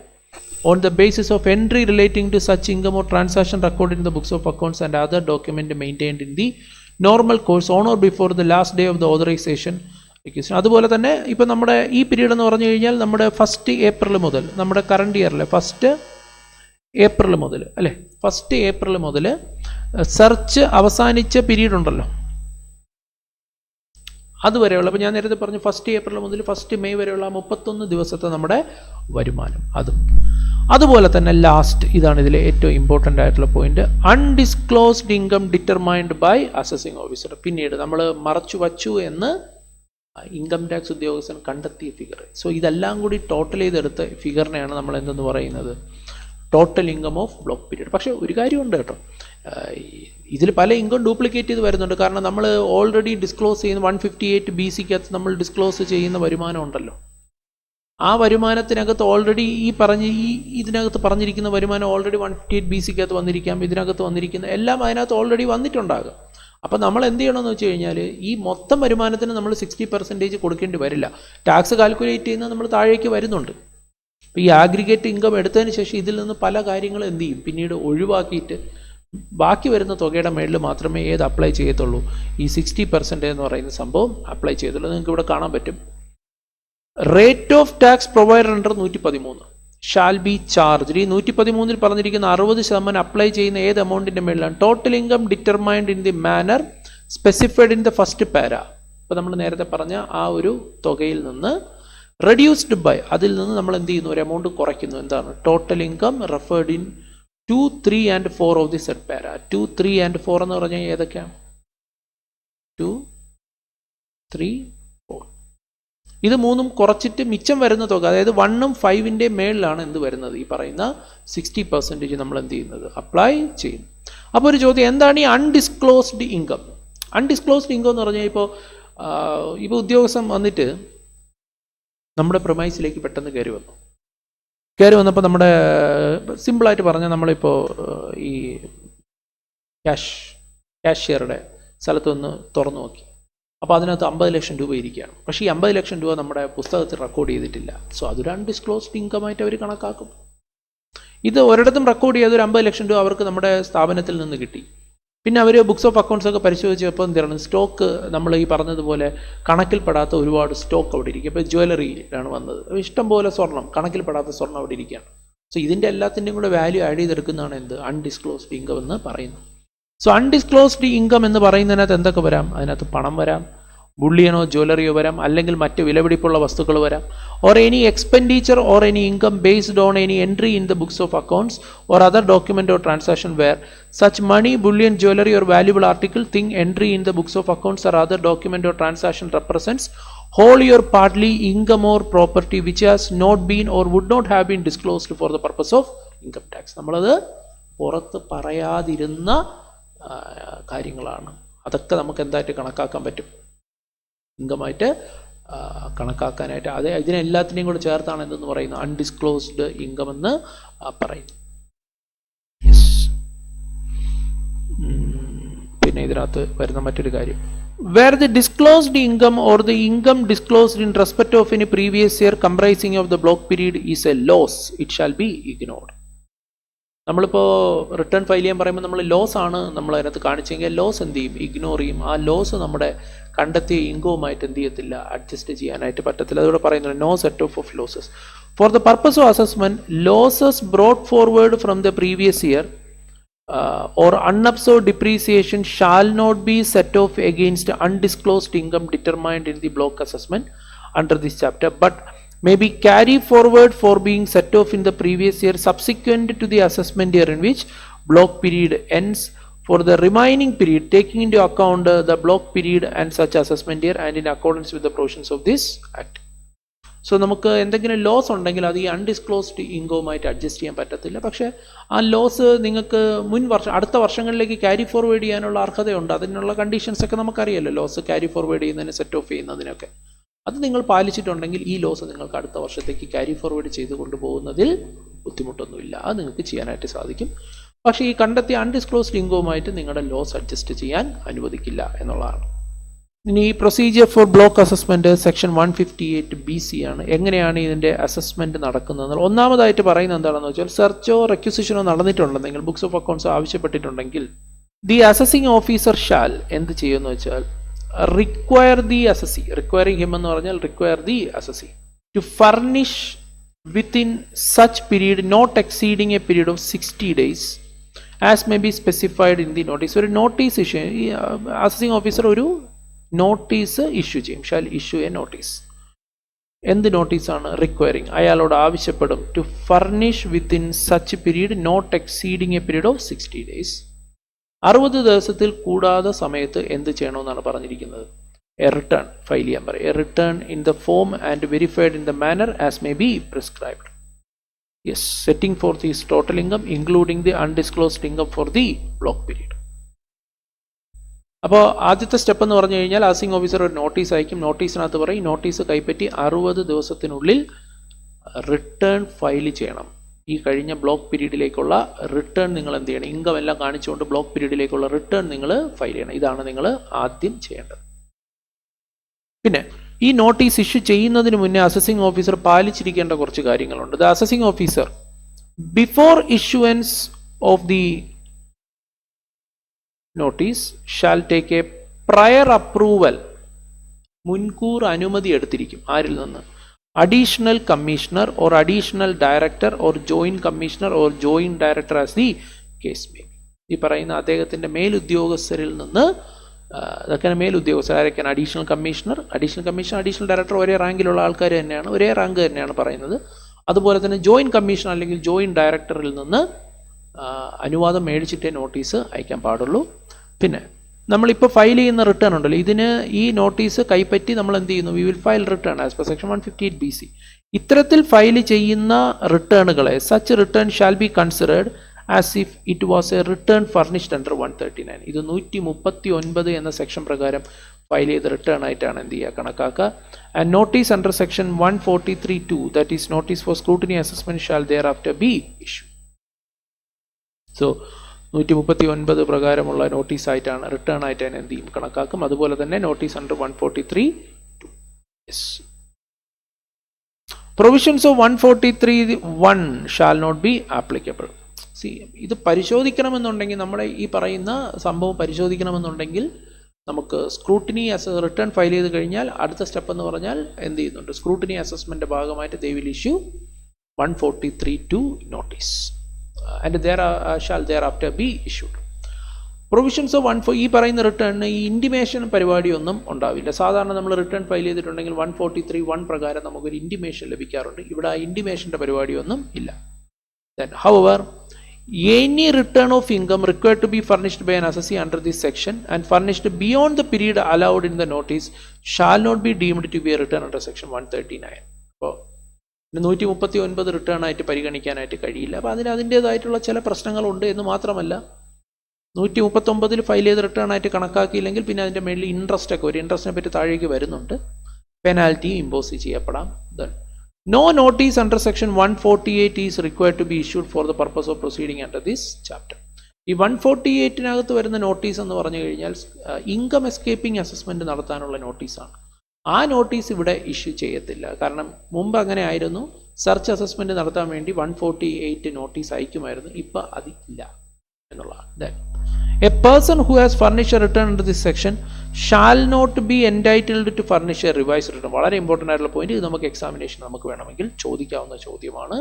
on the basis of entry relating to such income or transaction recorded in the books of accounts and other document maintained in the normal course on or before the last day of the authorization. അതുപോലെ തന്നെ ഇപ്പം നമ്മുടെ ഈ period എന്ന് പറഞ്ഞു കഴിഞ്ഞാൽ നമ്മുടെ 1 April മുതൽ, നമ്മുടെ കറണ്ട് ഇയറിലെ 1 ഏപ്രിൽ മുതൽ അല്ലേ, 1 ഏപ്രിൽ മുതൽ സെർച്ച് അവസാനിച്ച പീരീഡ് ഉണ്ടല്ലോ അതുവരെയുള്ള, അപ്പോൾ ഞാൻ നേരത്തെ പറഞ്ഞു 1 ഏപ്രിൽ മുതൽ 1 മെയ് വരെയുള്ള 31 ദിവസത്തെ നമ്മുടെ വരുമാനം അതും. അതുപോലെ തന്നെ ലാസ്റ്റ്, ഇതാണ് ഇതിലെ ഏറ്റവും ഇമ്പോർട്ടൻ്റ് ആയിട്ടുള്ള point, undisclosed income determined by assessing officer. പിന്നീട് നമ്മൾ മറച്ചു വച്ചു എന്ന് ഇൻകം ടാക്സ് ഉദ്യോഗസ്ഥൻ കണ്ടെത്തിയ ഫിഗർ. സോ ഇതെല്ലാം കൂടി ടോട്ടൽ ചെയ്തെടുത്ത ഫിഗറിനെയാണ് നമ്മൾ എന്തെന്ന് പറയുന്നത്, total income of block period. പക്ഷേ ഒരു കാര്യമുണ്ട് കേട്ടോ, ഇതിൽ പല ഇൻകം ഡ്യൂപ്ലിക്കേറ്റ് ചെയ്ത് വരുന്നുണ്ട്. കാരണം നമ്മൾ ഓൾറെഡി ഡിസ്ക്ലോസ് ചെയ്യുന്ന 158 BCക്കകത്ത് നമ്മൾ ഡിസ്ക്ലോസ് ചെയ്യുന്ന വരുമാനം ഉണ്ടല്ലോ, ആ വരുമാനത്തിനകത്ത് ഓൾറെഡി ഇതിനകത്ത് പറഞ്ഞിരിക്കുന്ന വരുമാനം ഓൾറെഡി 158 BCക്കകത്ത് വന്നിരിക്കാം, ഇതിനകത്ത് വന്നിരിക്കുന്ന എല്ലാം അതിനകത്ത് ഓൾറെഡി വന്നിട്ടുണ്ടാകും. അപ്പോൾ നമ്മൾ എന്ത് ചെയ്യണമെന്ന് വെച്ച് കഴിഞ്ഞാൽ ഈ മൊത്തം വരുമാനത്തിന് നമ്മൾ 60% കൊടുക്കേണ്ടി വരില്ല. ടാക്സ് കാൽക്കുലേറ്റ് ചെയ്യുന്നത് നമ്മൾ താഴേക്ക് വരുന്നുണ്ട്. അപ്പോൾ ഈ ആഗ്രിഗേറ്റ് ഇൻകം എടുത്തതിന് ശേഷം ഇതിൽ നിന്ന് പല കാര്യങ്ങളും എന്ത് ചെയ്യും, പിന്നീട് ഒഴിവാക്കിയിട്ട് ബാക്കി വരുന്ന തുകയുടെ മേളിൽ മാത്രമേ ഏത് അപ്ലൈ ചെയ്യത്തുള്ളൂ, ഈ 60% എന്ന് പറയുന്ന സംഭവം അപ്ലൈ ചെയ്യത്തുള്ളൂ. നിങ്ങൾക്ക് ഇവിടെ കാണാൻ പറ്റും. Rate of tax provider under 113 shall be charge. ഈ 113 പറഞ്ഞിരിക്കുന്ന 60% അപ്ലൈ ചെയ്യുന്ന ഏത് എമൗണ്ടിന്റെ മേളിലാണ്? Total income determined in the manner specified in the first para. അപ്പോൾ നമ്മൾ നേരത്തെ പറഞ്ഞ ആ ഒരു തുകയിൽ നിന്ന് റെഡ്യൂസ്ഡ് ബൈ, അതിൽ നിന്ന് നമ്മൾ എന്ത് ചെയ്യുന്നു, ഒരു എമൗണ്ട് കുറയ്ക്കുന്നു. എന്താണ്? Total income referred in 2, 3 and 4 of the set പാര. 2, 3 and 4 എന്ന് പറഞ്ഞാൽ ഏതൊക്കെയാണ്? 2, 3, 4. ഇത് മൂന്നും കുറച്ചിട്ട് മിച്ചം വരുന്ന തുക, അതായത് 1ഉം 5ന്റെ മേളിലാണ് എന്ത് വരുന്നത്, ഈ പറയുന്ന 60% നമ്മൾ എന്ത് ചെയ്യുന്നത്, അപ്ലൈ ചെയ്യും. അപ്പോൾ ഒരു ചോദ്യം, എന്താണ് ഈ അൺഡിസ്ക്ലോസ്ഡ് ഇൻകം? അൺഡിസ്ക്ലോസ്ഡ് ഇൻകം എന്ന് പറഞ്ഞാൽ ഇപ്പോൾ ഉദ്യോഗസ്ഥൻ വന്നിട്ട് നമ്മുടെ പ്രൊമൈസിലേക്ക് പെട്ടെന്ന് കയറി വന്നപ്പോൾ നമ്മുടെ സിമ്പിളായിട്ട് പറഞ്ഞാൽ നമ്മളിപ്പോൾ ഈ ക്യാഷ്യറുടെ സ്ഥലത്തൊന്ന് തുറന്നു നോക്കി. അപ്പോൾ അതിനകത്ത് 50 ലക്ഷം രൂപ ഇരിക്കുകയാണ്. പക്ഷേ ഈ 50 ലക്ഷം രൂപ നമ്മുടെ പുസ്തകത്തിൽ റെക്കോർഡ് ചെയ്തിട്ടില്ല. സോ അതൊരു അൺഡിസ്ക്ലോസ്ഡ് ഇൻകമായിട്ട് അവർ കണക്കാക്കും. ഇത് ഒരിടത്തും റെക്കോർഡ് ചെയ്ത് ഒരു 50 ലക്ഷം രൂപ അവർക്ക് നമ്മുടെ സ്ഥാപനത്തിൽ നിന്ന് കിട്ടി. പിന്നെ അവർ ബുക്സ് ഓഫ് അക്കൗണ്ട്സ് ഒക്കെ പരിശോധിച്ചപ്പോൾ എന്താണ്, സ്റ്റോക്ക് നമ്മൾ ഈ പറഞ്ഞതുപോലെ കണക്കിൽപ്പെടാത്ത ഒരുപാട് സ്റ്റോക്ക് അവിടെ ഇരിക്കും. ഇപ്പോൾ ജ്വല്ലറിയിലാണ് വന്നത്, ഇഷ്ടംപോലെ സ്വർണം, കണക്കിൽപ്പെടാത്ത സ്വർണം അവിടെ ഇരിക്കുകയാണ്. സോ ഇതിൻ്റെ എല്ലാത്തിൻ്റെയും കൂടെ വാല്യൂ ആഡ് ചെയ്തെടുക്കുന്നതാണ് എന്ത്, അൺഡിസ്ക്ലോസ്ഡ് ഇൻകം എന്ന് പറയുന്നത്. സോ അൺഡിസ്ക്ലോസ്ഡ് ഇൻകം എന്ന് പറയുന്നതിനകത്ത് എന്തൊക്കെ വരാം? അതിനകത്ത് പണം വരാം, ബുള്ളിയനോ ജ്വല്ലറിയോ വരാം, അല്ലെങ്കിൽ മറ്റ് വിലപിടിപ്പുള്ള വസ്തുക്കൾ വരാം. Or any expenditure or any income based on any entry in the books of accounts or other document or transaction where such money, bullion, jewellery or valuable article thing entry in the books of accounts or other document or transaction represents wholly or partly income or property which has not been or would not have been disclosed for the purpose of income tax. നമ്മളത് പുറത്ത് പറയാതിരുന്ന കാര്യങ്ങളാണ്. അതൊക്കെ നമുക്ക് എന്തായിട്ട് കണക്കാക്കാൻ പറ്റും, ഇൻകമായിട്ട് കണക്കാക്കാനായിട്ട്. അത് ഇതിനെല്ലാത്തിനെയും കൂടെ ചേർത്താണ് എന്തെന്ന് പറയുന്നത്, അൺഡിസ്ക്ലോസ്ഡ് ഇൻകം എന്ന് പറയുന്നു. പിന്നെ ഇതിനകത്ത് വരുന്ന മറ്റൊരു കാര്യം, where the disclosed income or the income disclosed in respect of any previous year comprising of the block period is a loss, it shall be ignored. നമ്മളിപ്പോൾ റിട്ടേൺ ഫയൽ ചെയ്യാൻ പറയുമ്പോൾ നമ്മൾ ലോസ് ആണ് നമ്മൾ അതിനകത്ത് കാണിച്ചെങ്കിൽ ലോസ് എന്ത് ചെയ്യും, ഇഗ്നോർ ചെയ്യും. ആ ലോസ് നമ്മുടെ കണ്ടെത്തിയ ഇൻകവുമായിട്ട് എന്ത് ചെയ്യത്തില്ല, അഡ്ജസ്റ്റ് ചെയ്യാനായിട്ട് പറ്റത്തില്ല. അതോടെ പറയുന്നത് no set off losses for the purpose of assessment losses brought forward from the previous year or unabsorbed depreciation shall not be set off against undisclosed income determined in the block assessment under this chapter, but may be carried forward for being set off in the previous year subsequent to the assessment year in which block period ends for the remaining period, taking into account the block period and such assessment year and in accordance with the provisions of this act. So നമുക്ക് എന്തെങ്കിലും loss ഉണ്ടെങ്കിൽ അത് ഈ undisclosed ഇൻകവുമായിട്ട് adjust ചെയ്യാൻ പറ്റത്തില്ല. പക്ഷേ ആ loss നിങ്ങൾക്ക് അടുത്ത വർഷങ്ങളിലേക്ക് ക്യാരി ഫോർവേഡ് ചെയ്യാനുള്ള അർഹതയുണ്ട്. അതിനുള്ള കണ്ടീഷൻസ് ഒക്കെ നമുക്കറിയാമല്ലോ, ലോസ് ക്യാരി ഫോർവേഡ് ചെയ്യുന്നതിന്, സെറ്റ് ഓഫ് ചെയ്യുന്നതിനൊക്കെ. അത് നിങ്ങൾ പാലിച്ചിട്ടുണ്ടെങ്കിൽ ഈ ലോസ് നിങ്ങൾക്ക് അടുത്ത വർഷത്തേക്ക് ക്യാരി ഫോർവേഡ് ചെയ്ത് കൊണ്ടുപോകുന്നതിൽ ബുദ്ധിമുട്ടൊന്നുമില്ല, അത് നിങ്ങൾക്ക് ചെയ്യാനായിട്ട് സാധിക്കും. പക്ഷേ ഈ കണ്ടെത്തിയ അൺഡിസ്ക്ലോസ്ഡ് ഇൻകവുമായിട്ട് നിങ്ങളുടെ ലോസ് അഡ്ജസ്റ്റ് ചെയ്യാൻ അനുവദിക്കില്ല എന്നുള്ളതാണ്. ഇനി procedure for block assessment section 158BC ആണ്. എങ്ങനെയാണ് ഇതിന്റെ അസസ്മെന്റ് നടക്കുന്നത്? ഒന്നാമതായിട്ട് പറയുന്നത് എന്താണെന്ന് വെച്ചാൽ, സെർച്ചോ റെക്യൂസിഷനോ നടന്നിട്ടുണ്ടെങ്കിൽ, ബുക്സ് ഓഫ് അക്കൗണ്ട്സ് ആവശ്യപ്പെട്ടിട്ടുണ്ടെങ്കിൽ, ദി അസസിംഗ് ഓഫീസർ ഷാൽ എന്ത് ചെയ്യുമെന്ന് വെച്ചാൽ require the assessee, requiring him എന്ന് പറഞ്ഞാൽ require the assessee to furnish within such period not exceeding a period of 60 days as may be specified in the notice. ഒരു notice issue, ഈ assessing officer ഒരു notice issue ചെയ്യും. Shall issue a notice. എന്ത് നോട്ടീസാണ്? Requiring, അയാളോട് ആവശ്യപ്പെടും to furnish within such period not exceeding a period of 60 days. 60 ദിവസത്തിൽ കൂടാതെ സമയത്ത് എന്ത് ചെയ്യണമെന്നാണ് പറഞ്ഞിരിക്കുന്നത്? എ റിട്ടേൺ ഫയൽ ചെയ്യാൻ പറയും. A return in the form and verified in the manner as may be prescribed. Yes, setting for these total income including the undisclosed income for the block period. അപ്പോൾ ആദ്യത്തെ step എന്ന് പറഞ്ഞു കഴിഞ്ഞാൽ assessing officer ഒരു notice അയക്കും. നോട്ടീസിനകത്ത് പറയും notice കൈപ്പറ്റി 60 ദിവസത്തിനുള്ളിൽ return file ചെയ്യണം. ഈ കഴിഞ്ഞ ബ്ലോക്ക് പീരീഡിലേക്കുള്ള റിട്ടേൺ നിങ്ങൾ എന്ത് ചെയ്യണം? ഇൻകം എല്ലാം കാണിച്ചുകൊണ്ട് ബ്ലോക്ക് പീരീഡിലേക്കുള്ള റിട്ടേൺ നിങ്ങൾ ഫയൽ ചെയ്യണം. ഇതാണ് നിങ്ങൾ ആദ്യം ചെയ്യേണ്ടത്. പിന്നെ ഈ നോട്ടീസ് ഇഷ്യൂ ചെയ്യുന്നതിന് മുന്നേ അസസിംഗ് ഓഫീസർ പാലിച്ചിരിക്കേണ്ട കുറച്ച് കാര്യങ്ങളുണ്ട്. The assessing officer before issuance of the notice shall take A prior approval, മുൻകൂർ അനുമതി എടുത്തിരിക്കും. ആരിൽ നിന്ന്? Additional commissioner or additional director or joint commissioner or joint director as the case may. ഈ പറയുന്ന അദ്ദേഹത്തിന്റെ മേലുദ്യോഗസ്ഥരിൽ നിന്ന്, അതൊക്കെ മേലുദ്യോഗസ്ഥർ ആരൊക്കെയാണ്? അഡീഷണൽ കമ്മീഷണർ, അഡീഷണൽ ഡയറക്ടർ ഒരേ റാങ്കിലുള്ള ആൾക്കാർ തന്നെയാണ്, ഒരേ റാങ്ക് തന്നെയാണ് പറയുന്നത്. അതുപോലെ തന്നെ ജോയിന്റ് കമ്മീഷണർ അല്ലെങ്കിൽ ജോയിന്റ് ഡയറക്ടറിൽ നിന്ന് അനുവാദം മേടിച്ചിട്ടേ നോട്ടീസ് അയക്കാൻ പാടുള്ളൂ. പിന്നെ നമ്മളിപ്പോൾ ഫയൽ ചെയ്യുന്ന റിട്ടേൺ ഉണ്ടല്ലോ, ഇതിന് ഈ നോട്ടീസ് കൈപ്പറ്റി നമ്മൾ എന്ത് ചെയ്യുന്നു? We will file return as per section 158BC. ഇത്തരത്തിൽ ഫയൽ ചെയ്യുന്ന റിട്ടേണുകളെ such return shall be considered as if it was a return furnished under 139. ഇത് 139 എന്ന സെക്ഷൻ പ്രകാരം ഫയൽ ചെയ്ത റിട്ടേൺ ആയിട്ടാണ് എന്ത് ചെയ്യുക? കണക്കാക്കുക. And notice under section 143(2) that is notice for scrutiny assessment shall thereafter be issue. So 139 പ്രകാരമുള്ള notice ആയിട്ടാണ്, റിട്ടേൺ ആയിട്ടാണ് എന്ത് ചെയ്യും? കണക്കാക്കും. അതുപോലെ തന്നെ notice under 143(2). Provisions of 143(1) shall not be applicable. ഇത് പരിശോധിക്കണമെന്നുണ്ടെങ്കിൽ, നമ്മുടെ ഈ പറയുന്ന സംഭവം പരിശോധിക്കണമെന്നുണ്ടെങ്കിൽ നമുക്ക് സ്ക്രൂട്ടിനി റിട്ടേൺ ഫയൽ ചെയ്ത് കഴിഞ്ഞാൽ അടുത്ത സ്റ്റെപ്പ് എന്ന് പറഞ്ഞാൽ എന്ത് ചെയ്യുന്നുണ്ട്? സ്ക്രൂട്ടിനി അസസ്മെന്റ് ഭാഗമായിട്ട് they will issue 143(2) notice and there shall thereafter be issued. Provisions of ഈ പറയുന്ന റിട്ടേണിന് ഈ ഇൻറ്റിമേഷൻ പരിപാടിയൊന്നും ഉണ്ടാവില്ല. സാധാരണ നമ്മൾ റിട്ടേൺ ഫയൽ ചെയ്തിട്ടുണ്ടെങ്കിൽ 143(1) പ്രകാരം നമുക്കൊരു ഇൻറ്റിമേഷൻ ലഭിക്കാറുണ്ട്. ഇവിടെ ആ ഇൻറ്റിമേഷൻ്റെ പരിപാടിയൊന്നും ഇല്ല. Then, however, any return of income required to be furnished by an assessee under this section and furnished beyond the period allowed in the notice shall not be deemed to be a return under section 139. അപ്പോൾ 139 return ആയിട്ട് പരിഗണിക്കാനായിട്ട് കഴിയില്ല. അപ്പോൾ അതിൻ്റേതായിട്ടുള്ള ചില പ്രശ്നങ്ങളുണ്ട് എന്ന് മാത്രമല്ല, 139 file ചെയ്ത് റിട്ടേൺ ആയിട്ട് കണക്കാക്കിയില്ലെങ്കിൽ പിന്നെ അതിൻ്റെ മേളിൽ ഇൻട്രസ്റ്റ് ഒക്കെ, ഒരു ഇൻട്രസ്റ്റിനെ പറ്റി താഴേക്ക് വരുന്നുണ്ട്, പെനാൽറ്റി ഇമ്പോസ് ചെയ്യപ്പെടാം. Then no notice under section 148 is required to be issued for the purpose of proceeding under this chapter. ഈ 148-നകത്ത് വരുന്ന നോട്ടീസ് എന്ന് പറഞ്ഞു കഴിഞ്ഞാൽ ഇൻകം എസ്കേപ്പിംഗ് അസസ്മെന്റ് നടത്താനുള്ള നോട്ടീസാണ്. ആ നോട്ടീസ് ഇവിടെ ഇഷ്യൂ ചെയ്യത്തില്ല. കാരണം മുമ്പ് അങ്ങനെ ആയിരുന്നു, സെർച്ച് അസസ്മെന്റ് നടത്താൻ വേണ്ടി 148 നോട്ടീസ് അയക്കുമായിരുന്നു. ഇപ്പം അതില്ല എന്നുള്ളതാണ്. Then a person who has furnished a return under this section shall not be entitled to furnish a revised return. വളരെ ഇമ്പോർട്ടൻ്റ് ആയിട്ടുള്ള പോയിന്റ്. ഇത് നമുക്ക് എക്സാമിനേഷൻ നമുക്ക് വേണമെങ്കിൽ ചോദിക്കാവുന്ന ചോദ്യമാണ്.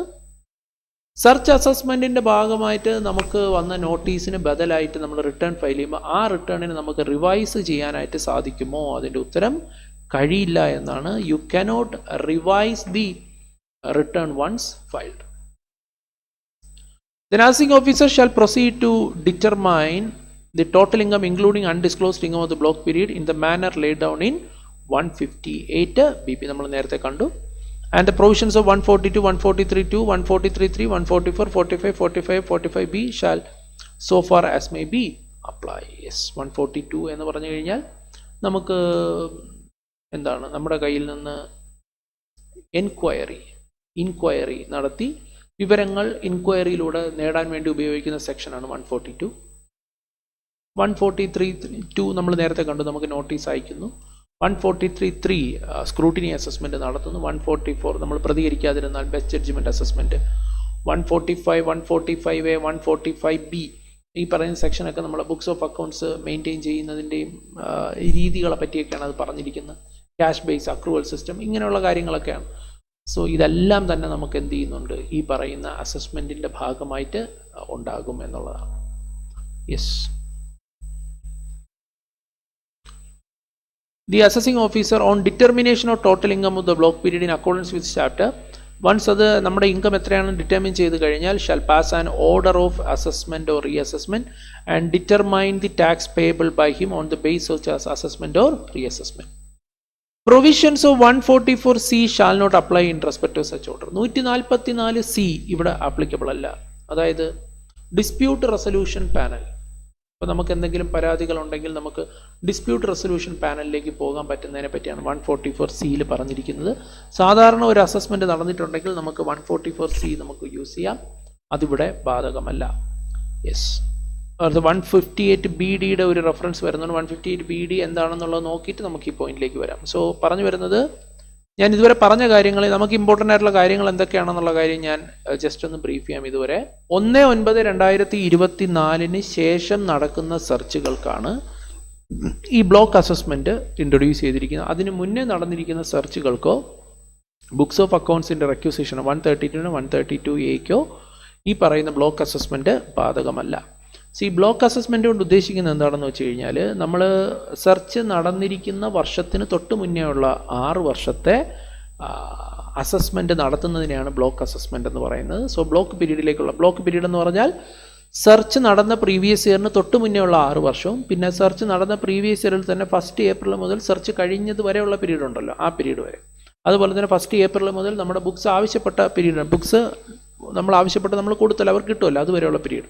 സെർച്ച് അസസ്മെന്റിന്റെ ഭാഗമായിട്ട് നമുക്ക് വന്ന നോട്ടീസിന് ബദലായിട്ട് നമ്മൾ റിട്ടേൺ ഫയൽ ചെയ്യുമ്പോൾ ആ റിട്ടേണിന് നമുക്ക് റിവൈസ് ചെയ്യാനായിട്ട് സാധിക്കുമോ? അതിൻ്റെ ഉത്തരം കഴിയില്ല എന്നാണ്. You cannot revise the return once filed. The assessing officer shall proceed to determine the total income including undisclosed income of the block period in the manner laid down in 158BP. നമ്മൾ നേരത്തെ കണ്ടു. And the provisions of 142, 143(2), 143(3), 144, 45, 45, 45B shall so far as may be apply. Yes, 142 എന്ന് പറഞ്ഞു കഴിഞ്ഞാൽ നമുക്ക് എന്താണ്, നമ്മുടെ കയ്യിൽ നിന്ന് ഇൻക്വയറി നടത്തി വിവരങ്ങൾ ഇൻക്വയറിയിലൂടെ നേടാൻ വേണ്ടി ഉപയോഗിക്കുന്ന സെക്ഷനാണ് 142. 143(2) നമ്മൾ നേരത്തെ കണ്ടു, നമുക്ക് നോട്ടീസ് അയക്കുന്നു. 143(3) സ്ക്രൂട്ടിനി അസസ്മെന്റ് നടത്തുന്നു. 144 നമ്മൾ പ്രതികരിക്കാതിരുന്നാൽ best judgement assessment. 145, 145A, 145B ഈ പറയുന്ന സെക്ഷനൊക്കെ നമ്മുടെ ബുക്സ് ഓഫ് അക്കൗണ്ട്സ് മെയിൻറ്റെയിൻ ചെയ്യുന്നതിൻ്റെയും രീതികളെ പറ്റിയൊക്കെയാണ് അത് പറഞ്ഞിരിക്കുന്നത്. ക്യാഷ് ബേസ് അക്രൂവൽ സിസ്റ്റം ഇങ്ങനെയുള്ള കാര്യങ്ങളൊക്കെയാണ്. സോ ഇതെല്ലാം തന്നെ നമുക്ക് എന്ത് ചെയ്യുന്നുണ്ട്, ഈ പറയുന്ന അസസ്മെന്റിന്റെ ഭാഗമായിട്ട് ഉണ്ടാകും എന്നുള്ളതാണ്. Yes, the assessing officer on determination of total income of the block period in accordance with chapter, once അത് നമ്മുടെ ഇൻകം എത്രയാണെന്ന് ഡിറ്റർമിൻ ചെയ്ത് കഴിഞ്ഞാൽ shall pass an order of assessment or reassessment and determine the tax payable by him on the base of assessment or reassessment. Provisions of 144C shall not apply in respect of such order. 144C ഇവിടെ applicable അല്ല. അതായത് dispute resolution panel. അപ്പോൾ നമുക്ക് എന്തെങ്കിലും പരാതികളുണ്ടെങ്കിൽ നമുക്ക് dispute resolution പാനലിലേക്ക് പോകാൻ പറ്റുന്നതിനെ പറ്റിയാണ് 144C പറഞ്ഞിരിക്കുന്നത്. സാധാരണ ഒരു അസസ്മെൻറ്റ് നടന്നിട്ടുണ്ടെങ്കിൽ നമുക്ക് 144C നമുക്ക് യൂസ് ചെയ്യാം, അതിവിടെ ബാധകമല്ല. യെസ്, അത് 158BDയുടെ ഒരു റെഫറൻസ് വരുന്നുണ്ട്. 158BD എന്താണെന്നുള്ളത് നോക്കിയിട്ട് നമുക്ക് ഈ പോയിന്റിലേക്ക് വരാം. സോ പറഞ്ഞു വരുന്നത്, ഞാൻ ഇതുവരെ പറഞ്ഞ കാര്യങ്ങൾ, നമുക്ക് ഇമ്പോർട്ടൻ്റ് ആയിട്ടുള്ള കാര്യങ്ങൾ എന്തൊക്കെയാണെന്നുള്ള കാര്യം ഞാൻ ജസ്റ്റ് ഒന്ന് ബ്രീഫ് ചെയ്യാം. ഇതുവരെ 1/9/2024 ശേഷം നടക്കുന്ന സെർച്ചുകൾക്കാണ് ഈ ബ്ലോക്ക് അസസ്മെൻറ്റ് ഇൻട്രൊഡ്യൂസ് ചെയ്തിരിക്കുന്നത്. അതിന് മുന്നേ നടന്നിരിക്കുന്ന സെർച്ചുകൾക്കോ ബുക്സ് ഓഫ് അക്കൗണ്ട്സിൻ്റെ റെക്യൂസിഷൻ 132 132Aക്കോ ഈ പറയുന്ന ബ്ലോക്ക് അസസ്മെൻറ്റ് ബാധകമല്ല. ഈ ബ്ലോക്ക് അസസ്മെൻറ്റ് കൊണ്ട് ഉദ്ദേശിക്കുന്നത് എന്താണെന്ന് വെച്ച് കഴിഞ്ഞാൽ, നമ്മൾ സെർച്ച് നടന്നിരിക്കുന്ന വർഷത്തിന് തൊട്ട് മുന്നേ ഉള്ള 6 വർഷത്തെ അസസ്മെൻറ്റ് നടത്തുന്നതിനെയാണ് ബ്ലോക്ക് അസസ്മെൻറ്റ് എന്ന് പറയുന്നത്. സോ ബ്ലോക്ക് പീരീഡ് എന്ന് പറഞ്ഞാൽ സെർച്ച് നടന്ന പ്രീവിയസ് ഇയറിന് തൊട്ട് മുന്നേ ഉള്ള 6 വർഷവും പിന്നെ സെർച്ച് നടന്ന പ്രീവിയസ് ഇയറിൽ തന്നെ 1 ഏപ്രിൽ മുതൽ സെർച്ച് കഴിഞ്ഞത് വരെയുള്ള പീരീഡ് ഉണ്ടല്ലോ, ആ പീരീഡ് വരെ. അതുപോലെ തന്നെ 1 ഏപ്രിൽ മുതൽ നമ്മുടെ ബുക്സ് ആവശ്യപ്പെട്ട പീരീഡ്, ബുക്സ് നമ്മൾ ആവശ്യപ്പെട്ട് നമ്മൾ കൊടുത്തല്ലോ, അവർക്ക് കിട്ടുമല്ലോ, അതുവരെയുള്ള പീരീഡ്.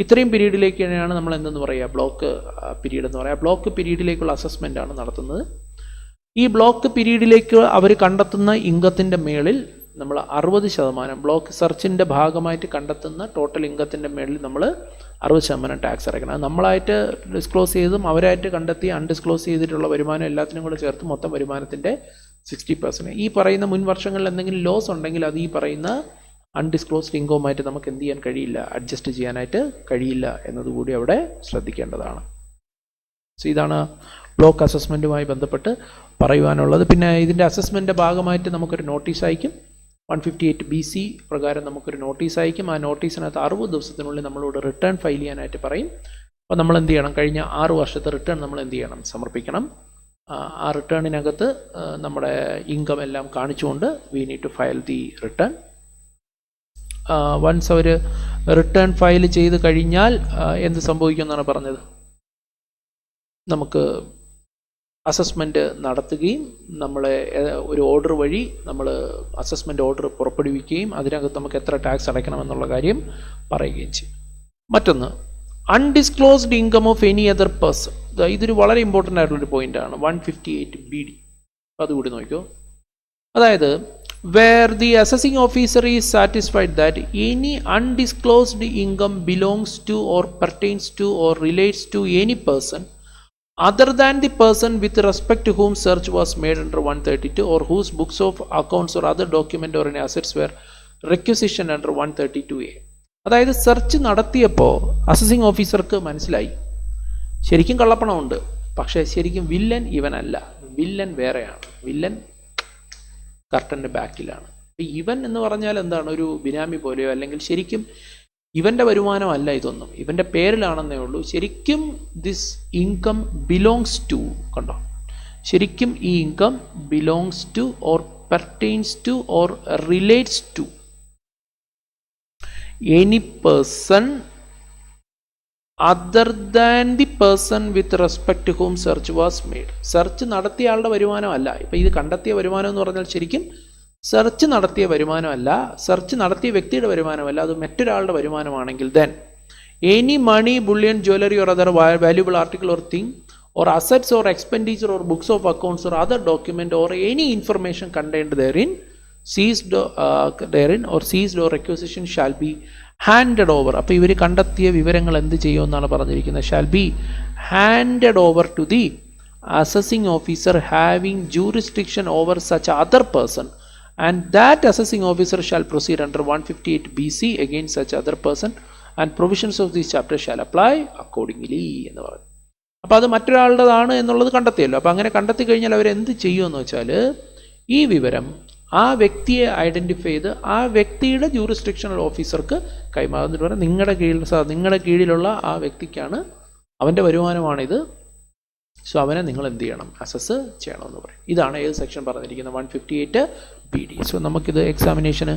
ഇത്രയും പീരീഡിലേക്കാണ് നമ്മൾ എന്തെന്ന് പറയുക, ബ്ലോക്ക് പീരീഡ് എന്ന് പറയുക. ബ്ലോക്ക് പീരീഡിലേക്കുള്ള അസസ്മെൻ്റ് ആണ് നടത്തുന്നത്. ഈ ബ്ലോക്ക് പീരീഡിലേക്ക് അവർ കണ്ടെത്തുന്ന ഇൻകത്തിൻ്റെ മേളിൽ നമ്മൾ 60% ബ്ലോക്ക് സെർച്ചിൻ്റെ ഭാഗമായിട്ട് കണ്ടെത്തുന്ന ടോട്ടൽ ഇൻകത്തിൻ്റെ മേളിൽ നമ്മൾ 60% ടാക്സ് അടയ്ക്കണം. അത് നമ്മളായിട്ട് ഡിസ്ക്ലോസ് ചെയ്തും അവരായിട്ട് കണ്ടെത്തി അൺഡിസ്ക്ലോസ് ചെയ്തിട്ടുള്ള വരുമാനം എല്ലാത്തിനും കൂടെ ചേർത്ത് മൊത്തം വരുമാനത്തിൻ്റെ 60%. ഈ പറയുന്ന മുൻ വർഷങ്ങളിൽ എന്തെങ്കിലും ലോസ് ഉണ്ടെങ്കിൽ അത് ഈ പറയുന്ന അൺഡിസ്ക്ലോസ്ഡ് ഇൻകവുമായിട്ട് നമുക്ക് എന്ത് ചെയ്യാൻ കഴിയില്ല, അഡ്ജസ്റ്റ് ചെയ്യാനായിട്ട് കഴിയില്ല എന്നതുകൂടി അവിടെ ശ്രദ്ധിക്കേണ്ടതാണ്. സോ ഇതാണ് ബ്ലോക്ക് അസസ്മെൻറ്റുമായി ബന്ധപ്പെട്ട് പറയുവാനുള്ളത്. പിന്നെ ഇതിൻ്റെ അസസ്മെൻറ്റിൻ്റെ ഭാഗമായിട്ട് നമുക്കൊരു നോട്ടീസ് അയക്കും. 158BC പ്രകാരം നമുക്കൊരു നോട്ടീസ് അയക്കും. ആ നോട്ടീസിനകത്ത് 60 ദിവസത്തിനുള്ളിൽ നമ്മളോട് റിട്ടേൺ ഫയൽ ചെയ്യാനായിട്ട് പറയും. അപ്പോൾ നമ്മൾ എന്ത് ചെയ്യണം, കഴിഞ്ഞ 6 വർഷത്തെ റിട്ടേൺ നമ്മൾ എന്ത് ചെയ്യണം, സമർപ്പിക്കണം. ആ റിട്ടേണിനകത്ത് നമ്മുടെ ഇൻകം എല്ലാം കാണിച്ചുകൊണ്ട് we need to file the return. Once അവർ റിട്ടേൺ ഫയൽ ചെയ്ത് കഴിഞ്ഞാൽ എന്ത് സംഭവിക്കുമെന്നാണ് പറഞ്ഞത്, നമുക്ക് അസസ്മെൻറ്റ് നടത്തുകയും നമ്മളെ ഒരു ഓർഡർ വഴി നമ്മൾ അസസ്മെൻറ്റ് ഓർഡർ പുറപ്പെടുവിക്കുകയും അതിനകത്ത് നമുക്ക് എത്ര ടാക്സ് അടയ്ക്കണമെന്നുള്ള കാര്യം പറയുകയും ചെയ്യും. മറ്റൊന്ന്, undisclosed income of any other person. ഇതൊരു വളരെ ഇമ്പോർട്ടൻ്റ് ആയിട്ടുള്ളൊരു പോയിൻ്റാണ്. 158BD, അതുകൂടി നോക്കിയോ. അതായത് where the assessing officer is satisfied that any undisclosed income belongs to or pertains to or relates to any person other than the person with respect to whom search was made under 132 or whose books of accounts or other document or any assets were requisitioned under 132A. അതായത് search നടത്തിയപ്പോൾ assessing ഓഫീസർക്ക് മനസ്സിലായി ശരിക്കും കള്ളപ്പണമുണ്ട്, പക്ഷേ ശരിക്കും villain ഇവനല്ല, villain വേറെയാണ്, villain കർട്ടൻ്റെ ബാക്കിലാണ്. ഇവൻ എന്ന് പറഞ്ഞാൽ എന്താണ്, ഒരു ബിനാമി പോലെയോ അല്ലെങ്കിൽ ശരിക്കും ഇവൻ്റെ വരുമാനമല്ല ഇതൊന്നും, ഇവൻ്റെ പേരിലാണെന്നേ ഉള്ളൂ. ശരിക്കും ദിസ് ഇൻകം ബിലോങ്സ് ടു, കണ്ടോ, ശരിക്കും ഈ income belongs to or pertains to or relates to any person other than the person with respect to whom search was made. Search നടത്തിയ ആളുടെ വരുമാനമല്ല. ഇപ്പം ഇത് കണ്ടെത്തിയ വരുമാനം എന്ന് പറഞ്ഞാൽ ശരിക്കും സെർച്ച് നടത്തിയ വരുമാനമല്ല, സെർച്ച് നടത്തിയ വ്യക്തിയുടെ വരുമാനമല്ല, അത് മറ്റൊരാളുടെ വരുമാനമാണെങ്കിൽ then any money, bullion, jewellery or other valuable article or thing or assets or expenditure or books of accounts or other document or any information contained therein or seized or requisition shall be handed over. അപ്പോൾ ഇവർ കണ്ടെത്തിയ വിവരങ്ങൾ എന്ത് ചെയ്യുമെന്നാണ് പറഞ്ഞിരിക്കുന്നത്, shall be handed over to the assessing officer having jurisdiction over such other person and that assessing officer shall proceed under 158BC against such other person and provisions of this chapter shall apply accordingly എന്ന് പറഞ്ഞു. അപ്പോൾ അത് മറ്റൊരാളുടേതാണ് എന്നുള്ളത് കണ്ടെത്തിയല്ലോ. അപ്പോൾ അങ്ങനെ കണ്ടെത്തി കഴിഞ്ഞാൽ അവരെന്ത് ചെയ്യുമെന്ന് വെച്ചാൽ ഈ വിവരം ആ വ്യക്തിയെ ഐഡൻറ്റിഫൈ ചെയ്ത് ആ വ്യക്തിയുടെ ജൂറിസ്ഡിക്ഷണൽ ഓഫീസർക്ക് കൈമാറുന്നിട്ട് പറയാം, നിങ്ങളുടെ കീഴിലുള്ള ആ വ്യക്തിക്കാണ്, അവൻ്റെ വരുമാനമാണിത്, സോ അവനെ നിങ്ങൾ എന്ത് ചെയ്യണം, അസസ് ചെയ്യണമെന്ന് പറയും. ഇതാണ് ഏത് സെക്ഷൻ പറഞ്ഞിരിക്കുന്നത്, 158BD. സോ നമുക്കിത് എക്സാമിനേഷന്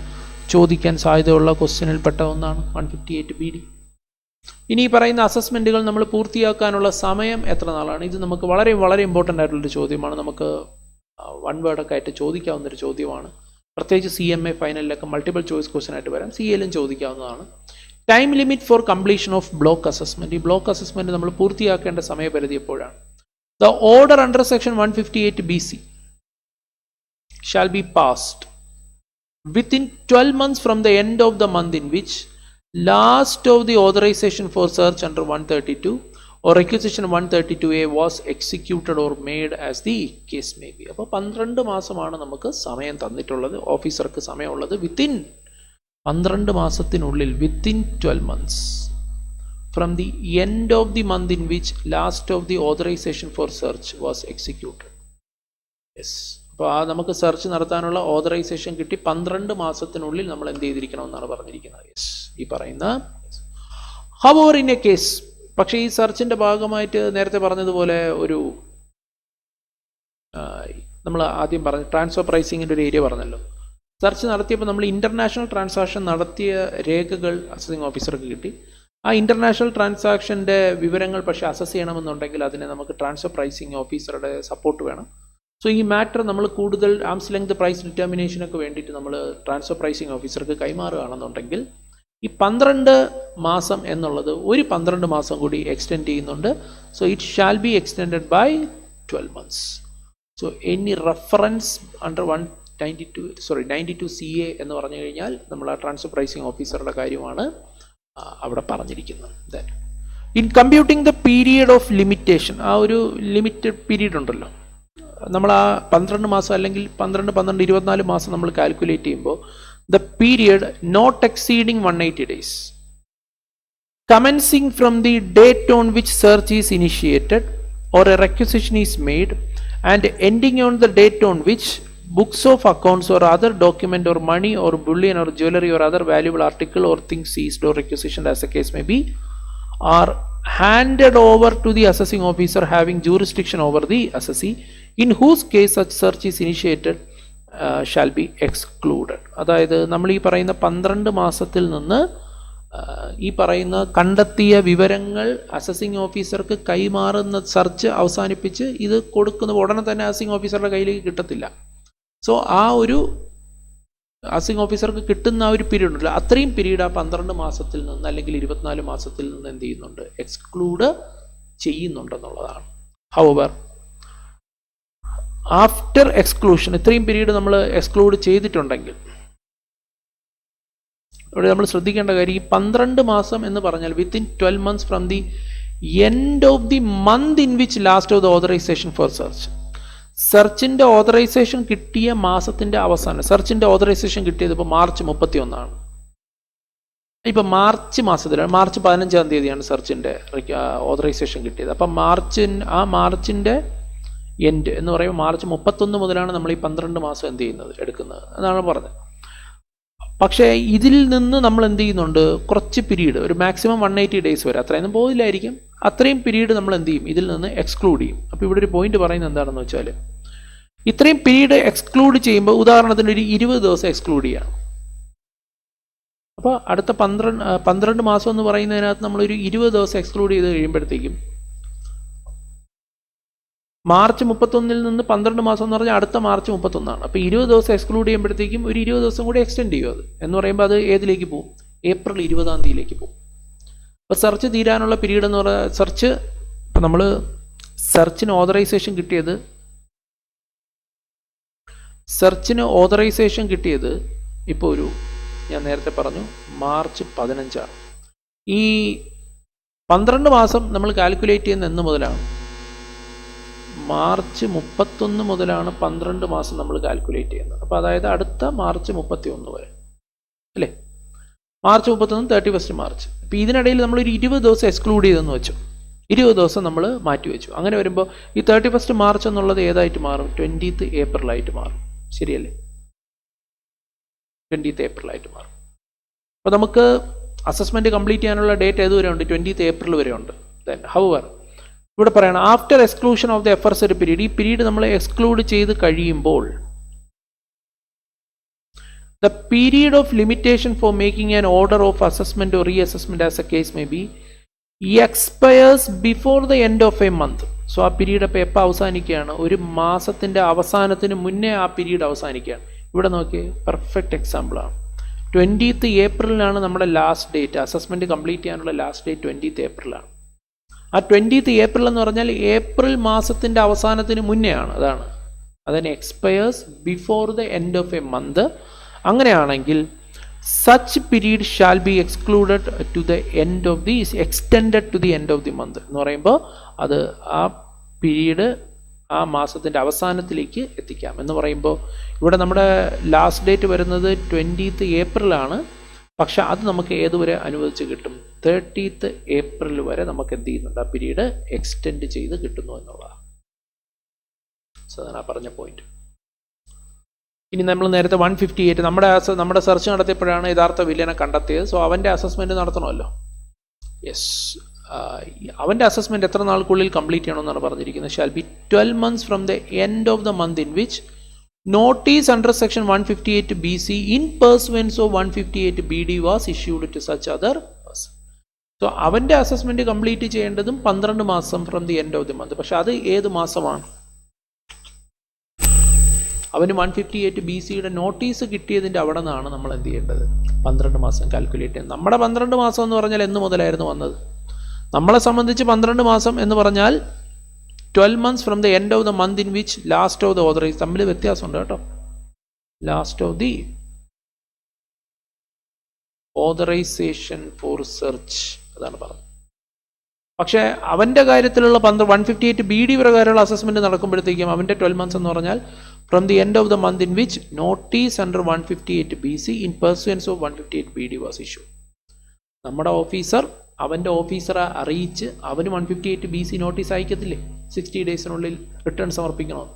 ചോദിക്കാൻ സാധ്യതയുള്ള ക്വസ്റ്റ്യനിൽപ്പെട്ട ഒന്നാണ് 158BD. ഇനി ഈ പറയുന്ന അസസ്മെൻറ്റുകൾ നമ്മൾ പൂർത്തിയാക്കാനുള്ള സമയം എത്ര നാളാണ്? ഇത് നമുക്ക് വളരെ വളരെ ഇമ്പോർട്ടൻ്റ് ആയിട്ടുള്ളൊരു ചോദ്യമാണ്. നമുക്ക് വൺ വേർഡൊക്കെ ആയിട്ട് ചോദിക്കാവുന്നൊരു ചോദ്യമാണ്. പ്രത്യേകിച്ച് CMA ഫൈനലിലൊക്കെ മൾട്ടിപ്പിൾ ചോയ്സ് ക്വസ്റ്റ്യൻ ആയിട്ട് വരാം, CA യിലും ചോദിക്കാവുന്നതാണ്. Time limit for completion of block assessment. ഈ ബ്ലോക്ക് അസസ്മെന്റ് നമ്മൾ പൂർത്തിയാക്കേണ്ട സമയപരിധി എപ്പോഴാണ്? The order under section 158 BC shall be passed within 12 months from the end of the month in which last of the authorization for search under 132 or requisition 132A was executed or made as the case may be. അപ്പോൾ 12 മാസമാണ് നമുക്ക് സമയം തന്നിട്ടുള്ളത്, ഓഫീസർക്ക് സമയമുള്ളത്. Within 12 മാസത്തിനുള്ളിൽ, within 12 months from the end of the month in which last of the authorization for search was executed. Yes. അപ്പോൾ നമുക്ക് search നടത്താനുള്ള ഓതറൈസേഷൻ കിട്ടി 12 മാസത്തിനുള്ളിൽ നമ്മൾ എന്ത് ചെയ്തിരിക്കണം എന്നാണ് പറഞ്ഞിരിക്കുന്നത്. യെസ്, ഈ പറയുന്ന ഹവർ ഇൻ എ കേസ്. പക്ഷേ ഈ സെർച്ചിന്റെ ഭാഗമായിട്ട് നേരത്തെ പറഞ്ഞതുപോലെ ഒരു നമ്മൾ ആദ്യം പറഞ്ഞ ട്രാൻസ്ഫർ പ്രൈസിങ്ങിൻ്റെ ഒരു ഏരിയ പറഞ്ഞല്ലോ. സെർച്ച് നടത്തിയപ്പോൾ നമ്മൾ ഇന്റർനാഷണൽ ട്രാൻസാക്ഷൻ നടത്തിയ രേഖകൾ അസസിംഗ് ഓഫീസർക്ക് കിട്ടി. ആ ഇന്റർനാഷണൽ ട്രാൻസാക്ഷൻ്റെ വിവരങ്ങൾ പക്ഷേ അസസ് ചെയ്യണമെന്നുണ്ടെങ്കിൽ അതിന് നമുക്ക് ട്രാൻസ്ഫർ പ്രൈസിങ് ഓഫീസറുടെ സപ്പോർട്ട് വേണം. സോ ഈ മാറ്റർ നമ്മൾ കൂടുതൽ ആംസ് ലെങ്ത് പ്രൈസ് ഡിറ്റർമിനേഷനൊക്കെ വേണ്ടിയിട്ട് നമ്മൾ ട്രാൻസ്ഫർ പ്രൈസിങ് ഓഫീസർക്ക് കൈമാറുകയാണെന്നുണ്ടെങ്കിൽ ഈ 12 മാസം എന്നുള്ളത് ഒരു 12 മാസം കൂടി എക്സ്റ്റെൻഡ് ചെയ്യുന്നുണ്ട്. So it shall be extended by 12 months. So any reference under 92 CA എന്ന് പറഞ്ഞു കഴിഞ്ഞാൽ നമ്മൾ ആ ട്രാൻസ്ഫർ പ്രൈസിങ് ഓഫീസറുടെ കാര്യമാണ് അവിടെ പറഞ്ഞിരിക്കുന്നത്. In computing the period of limitation, ആ ഒരു ലിമിറ്റഡ് പീരീഡ് ഉണ്ടല്ലോ, നമ്മൾ ആ 12 മാസം അല്ലെങ്കിൽ 12, 24 മാസം നമ്മൾ കാൽക്കുലേറ്റ് ചെയ്യുമ്പോൾ the period not exceeding 180 days commencing from the date on which search is initiated or a requisition is made and ending on the date on which books of accounts or other document or money or bullion or jewelry or other valuable article or things seized or requisitioned as the case may be are handed over to the assessing officer having jurisdiction over the assessee in whose case such search is initiated shall be excluded. അതായത് നമ്മൾ ഈ പറയുന്ന 12 മാസത്തിൽ നിന്ന് ഈ പറയുന്ന കണ്ടെത്തിയ വിവരങ്ങൾ അസസിംഗ് ഓഫീസർക്ക് കൈമാറുന്ന സെർച്ച് അവസാനിപ്പിച്ച് ഇത് കൊടുക്കുന്ന ഉടനെ തന്നെ അസസിംഗ് ഓഫീസറുടെ കയ്യിലേക്ക് കിട്ടത്തില്ല. സോ ആ ഒരു അസസിംഗ് ഓഫീസർക്ക് കിട്ടുന്ന ആ ഒരു പീരീഡ് ഉണ്ടല്ലോ, അത്രയും പീരീഡ് ആ 12 മാസത്തിൽ നിന്ന് അല്ലെങ്കിൽ 24 മാസത്തിൽ നിന്ന് എന്ത് ചെയ്യുന്നുണ്ട്, എക്സ്ക്ലൂഡ് ചെയ്യുന്നുണ്ടെന്നുള്ളതാണ്. ഹൗവർ ആഫ്റ്റർ എക്സ്ക്ലൂഷൻ, ഇത്രയും പീരീഡ് നമ്മൾ എക്സ്ക്ലൂഡ് ചെയ്തിട്ടുണ്ടെങ്കിൽ ഇവിടെ നമ്മൾ ശ്രദ്ധിക്കേണ്ട കാര്യം, ഈ 12 മാസം എന്ന് പറഞ്ഞാൽ within 12 months from the end of the month in which last of the authorisation for search. സെർച്ചിന്റെ ഓതറൈസേഷൻ കിട്ടിയ മാസത്തിന്റെ അവസാനം, സെർച്ചിന്റെ ഓതറൈസേഷൻ കിട്ടിയത് ഇപ്പോൾ March 31. ഇപ്പൊ മാർച്ച് മാസത്തിലാണ്, March 15 തീയതിയാണ് സെർച്ചിന്റെ ഓതറൈസേഷൻ കിട്ടിയത്. അപ്പം മാർച്ചിന്റെ എൻഡ് എന്ന് പറയുമ്പോൾ March 31 മുതലാണ് നമ്മൾ ഈ 12 മാസം എന്ത് ചെയ്യുന്നത്, എടുക്കുന്നത് എന്നാണ് പറഞ്ഞത്. പക്ഷേ ഇതിൽ നിന്ന് നമ്മൾ എന്ത് ചെയ്യുന്നുണ്ട്, കുറച്ച് പീരീഡ്, ഒരു മാക്സിമം 180 days വരെ, അത്രയൊന്നും പോയില്ലായിരിക്കും, അത്രയും പീരീഡ് നമ്മൾ എന്ത് ചെയ്യും, ഇതിൽ നിന്ന് എക്സ്ക്ലൂഡ് ചെയ്യും. അപ്പോൾ ഇവിടെ ഒരു പോയിന്റ് പറയുന്നത് എന്താണെന്ന് വെച്ചാൽ, ഇത്രയും പീരീഡ് എക്സ്ക്ലൂഡ് ചെയ്യുമ്പോൾ ഉദാഹരണത്തിന് ഒരു 20 ദിവസം എക്സ്ക്ലൂഡ് ചെയ്യണം. അപ്പോൾ അടുത്ത 12 മാസം എന്ന് പറയുന്നതിനകത്ത് നമ്മളൊരു 20 ദിവസം എക്സ്ക്ലൂഡ് ചെയ്ത് കഴിയുമ്പോഴത്തേക്കും March 31 നിന്ന് 12 മാസം എന്ന് പറഞ്ഞാൽ അടുത്ത March 31. അപ്പോൾ 20 ദിവസം എക്സ്ക്ലൂഡ് ചെയ്യുമ്പോഴത്തേക്കും ഒരു 20 ദിവസം കൂടി എക്സ്റ്റെൻഡ് ചെയ്യും. അത് എന്ന് പറയുമ്പോൾ അത് ഏതിലേക്ക് പോകും, April 20 പോകും. അപ്പോൾ സെർച്ച് തീരാനുള്ള പീരീഡ് എന്ന് പറഞ്ഞാൽ സെർച്ച്, ഇപ്പം നമ്മൾ സെർച്ചിന് ഓതറൈസേഷൻ കിട്ടിയത് ഇപ്പോൾ ഞാൻ നേരത്തെ പറഞ്ഞു March 15. ഈ 12 മാസം നമ്മൾ കാൽക്കുലേറ്റ് ചെയ്യുന്ന എന്ന് മുതലാണ്, March 31 മുതലാണ് 12 മാസം നമ്മൾ കാൽക്കുലേറ്റ് ചെയ്യുന്നത്. അപ്പോൾ അതായത് അടുത്ത March 31 വരെ അല്ലേ, March 31, 31 March. അപ്പോൾ ഇതിനിടയിൽ നമ്മളൊരു 20 ദിവസം എക്സ്ക്ലൂഡ് ചെയ്തെന്ന് വെച്ചു, 20 ദിവസം നമ്മൾ മാറ്റി വെച്ചു. അങ്ങനെ വരുമ്പോൾ ഈ 31 March എന്നുള്ളത് ഏതായിട്ട് മാറും, 20th April ആയിട്ട് മാറും. ശരിയല്ലേ, 20th April ആയിട്ട് മാറും. അപ്പോൾ നമുക്ക് അസസ്മെന്റ് കംപ്ലീറ്റ് ചെയ്യാനുള്ള ഡേറ്റ് ഏതുവരെ ഉണ്ട്, 20th April വരെ ഉണ്ട്. ദെൻ ഹൗവർ ഇവിടെ പറയണം after exclusion of the aforesaid period, ഈ പീരീഡ് നമ്മൾ എക്സ്ക്ലൂഡ് ചെയ്ത് കഴിയുമ്പോൾ the period of limitation for making an order of assessment or reassessment as a case may be expires before the end of a month. So ആ period അപ്പോൾ എപ്പോൾ അവസാനിക്കുകയാണ്, ഒരു മാസത്തിൻ്റെ അവസാനത്തിന് മുന്നേ ആ പീരീഡ് അവസാനിക്കുകയാണ്. ഇവിടെ നോക്കിയേ, പെർഫെക്റ്റ് എക്സാമ്പിളാണ്. 20th ഏപ്രിലാണ് നമ്മുടെ ലാസ്റ്റ് ഡേറ്റ്, അസസ്മെൻറ്റ് കംപ്ലീറ്റ് ചെയ്യാനുള്ള ലാസ്റ്റ് ഡേറ്റ് 20th ഏപ്രിലാണ്. ആ 20th ഏപ്രിൽ എന്ന് പറഞ്ഞാൽ ഏപ്രിൽ മാസത്തിൻ്റെ അവസാനത്തിന് മുന്നേ ആണ്. അതിന് expires before the end of a month. അങ്ങനെയാണെങ്കിൽ such period shall be excluded to the end of the extended to the end of the month എന്ന് പറയുമ്പോൾ അത് ആ പീരീഡ് ആ മാസത്തിൻ്റെ അവസാനത്തിലേക്ക് എത്തിക്കാം എന്ന് പറയുമ്പോൾ ഇവിടെ നമ്മുടെ ലാസ്റ്റ് ഡേറ്റ് വരുന്നത് 20th ഏപ്രിലാണ്. പക്ഷെ അത് നമുക്ക് ഏതുവരെ അനുവദിച്ച് കിട്ടും? 30th ഏപ്രിൽ വരെ നമുക്ക് എന്ത് ചെയ്യുന്നുണ്ട്? ആ പീരീഡ് എക്സ്റ്റെൻഡ് ചെയ്ത് കിട്ടുന്നു എന്നുള്ളതാണ്. സോ അതാണ് ആ പറഞ്ഞ പോയിന്റ്. ഇനി നമ്മൾ നേരത്തെ 158 നമ്മുടെ സെർച്ച് നടത്തിയപ്പോഴാണ് യഥാർത്ഥ വില്ലനെ കണ്ടെത്തിയത്. സോ അവൻ്റെ അസസ്മെൻറ്റ് നടത്തണമല്ലോ. യെസ്, അവൻ്റെ അസസ്മെൻറ്റ് എത്ര നാൾക്കുള്ളിൽ കംപ്ലീറ്റ് ചെയ്യണമെന്നാണ് പറഞ്ഞിരിക്കുന്നത്? Shall be 12 months from the end of the month in which notice under section 158 BC in pursuance of 158 BD was issued to such other person. So അവൻ്റെ assessment complete ചെയ്യേണ്ടതും 12 മാസം from the end of the month. പക്ഷെ അത് ഏത് മാസമാണ്? അവന് 158 BCയുടെ notice കിട്ടിയതിൻ്റെ അവിടെ നിന്നാണ് നമ്മൾ എന്ത് ചെയ്യേണ്ടത്? 12 മാസം കാൽക്കുലേറ്റ് ചെയ്യുന്നത്. നമ്മുടെ 12 മാസം എന്ന് പറഞ്ഞാൽ എന്ന് മുതലായിരുന്നു വന്നത്? നമ്മളെ സംബന്ധിച്ച് 12 മാസം എന്ന് പറഞ്ഞാൽ 12 months from the end of the month in which last of the authorise. തമ്മിൽ വ്യത്യാസമുണ്ട് കേട്ടോ. Last of the authorisation for search അതാണ് പറഞ്ഞത്. പക്ഷേ അവൻ്റെ കാര്യത്തിലുള്ള 158 BD പ്രകാരമുള്ള അസസ്മെൻറ്റ് നടക്കുമ്പോഴത്തേക്കും അവൻ്റെ 12 months എന്ന് പറഞ്ഞാൽ from the end of the month in which notice under 158 BC in pursuance of 158 BD was issue. നമ്മുടെ ഓഫീസർ അവൻ്റെ ഓഫീസറെ അറിയിച്ച് അവന് 158 BC നോട്ടീസ് അയക്കത്തില്ലേ? 60 daysനുള്ളിൽ റിട്ടേൺ സമർപ്പിക്കണം.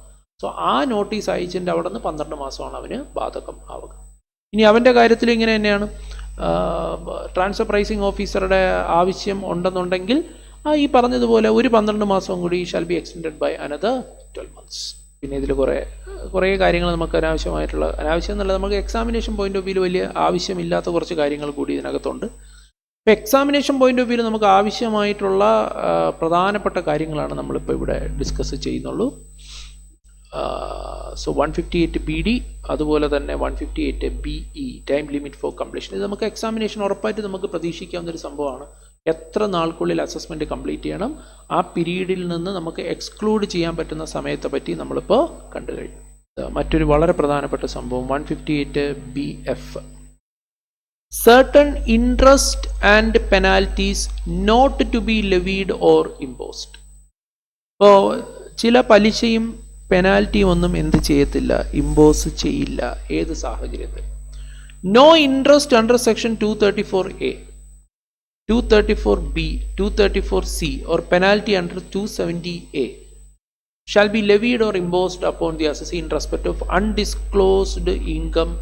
സോ ആ നോട്ടീസ് അയച്ചതിൻ്റെ അവിടെ നിന്ന് 12 മാസമാണ് അവന് ബാധകം ആവുക. ഇനി അവൻ്റെ കാര്യത്തിൽ ഇങ്ങനെ തന്നെയാണ്. ട്രാൻസ്ഫർ പ്രൈസിംഗ് ഓഫീസറുടെ ആവശ്യം ഉണ്ടെന്നുണ്ടെങ്കിൽ ഈ പറഞ്ഞതുപോലെ ഒരു 12 മാസവും കൂടി shall be extended by another 12 months. പിന്നെ ഇതിൽ കുറേ കാര്യങ്ങൾ നമുക്ക് അനാവശ്യം എന്നല്ല, നമുക്ക് എക്സാമിനേഷൻ പോയിന്റ് ഓഫ് വ്യൂ വലിയ ആവശ്യമില്ലാത്ത കുറച്ച് കാര്യങ്ങൾ കൂടി ഇതിനകത്തുണ്ട്. ഇപ്പോൾ എക്സാമിനേഷൻ പോയിന്റ് ഓഫ് വ്യൂ നമുക്ക് ആവശ്യമായിട്ടുള്ള പ്രധാനപ്പെട്ട കാര്യങ്ങളാണ് നമ്മളിപ്പോൾ ഇവിടെ ഡിസ്കസ് ചെയ്യുന്നുള്ളൂ. സോ 158 BD അതുപോലെ തന്നെ 158 BE time limit for completion. ഇത് നമുക്ക് എക്സാമിനേഷൻ ഉറപ്പായിട്ട് നമുക്ക് പ്രതീക്ഷിക്കാവുന്ന ഒരു സംഭവമാണ്. എത്ര നാൾക്കുള്ളിൽ അസസ്മെൻറ്റ് കംപ്ലീറ്റ് ചെയ്യണം, ആ പീരീഡിൽ നിന്ന് നമുക്ക് എക്സ്ക്ലൂഡ് ചെയ്യാൻ പറ്റുന്ന സമയത്തെ പറ്റി നമ്മളിപ്പോൾ കണ്ടു കഴിഞ്ഞു. മറ്റൊരു വളരെ പ്രധാനപ്പെട്ട സംഭവം 158 BF. certain interest and penalties not to be levied or imposed. അപ്പോൾ ചില പലിശയും പെനാൽറ്റിയും ഒന്നും എന്ത് ചെയ്യത്തില്ല? ഇമ്പോസ് ചെയ്യില്ല. ഏത് സാഹചര്യത്തിൽ? No interest under section 234A, 234B, 234C or penalty under 270A shall be levied or imposed upon the assessee in respect of undisclosed income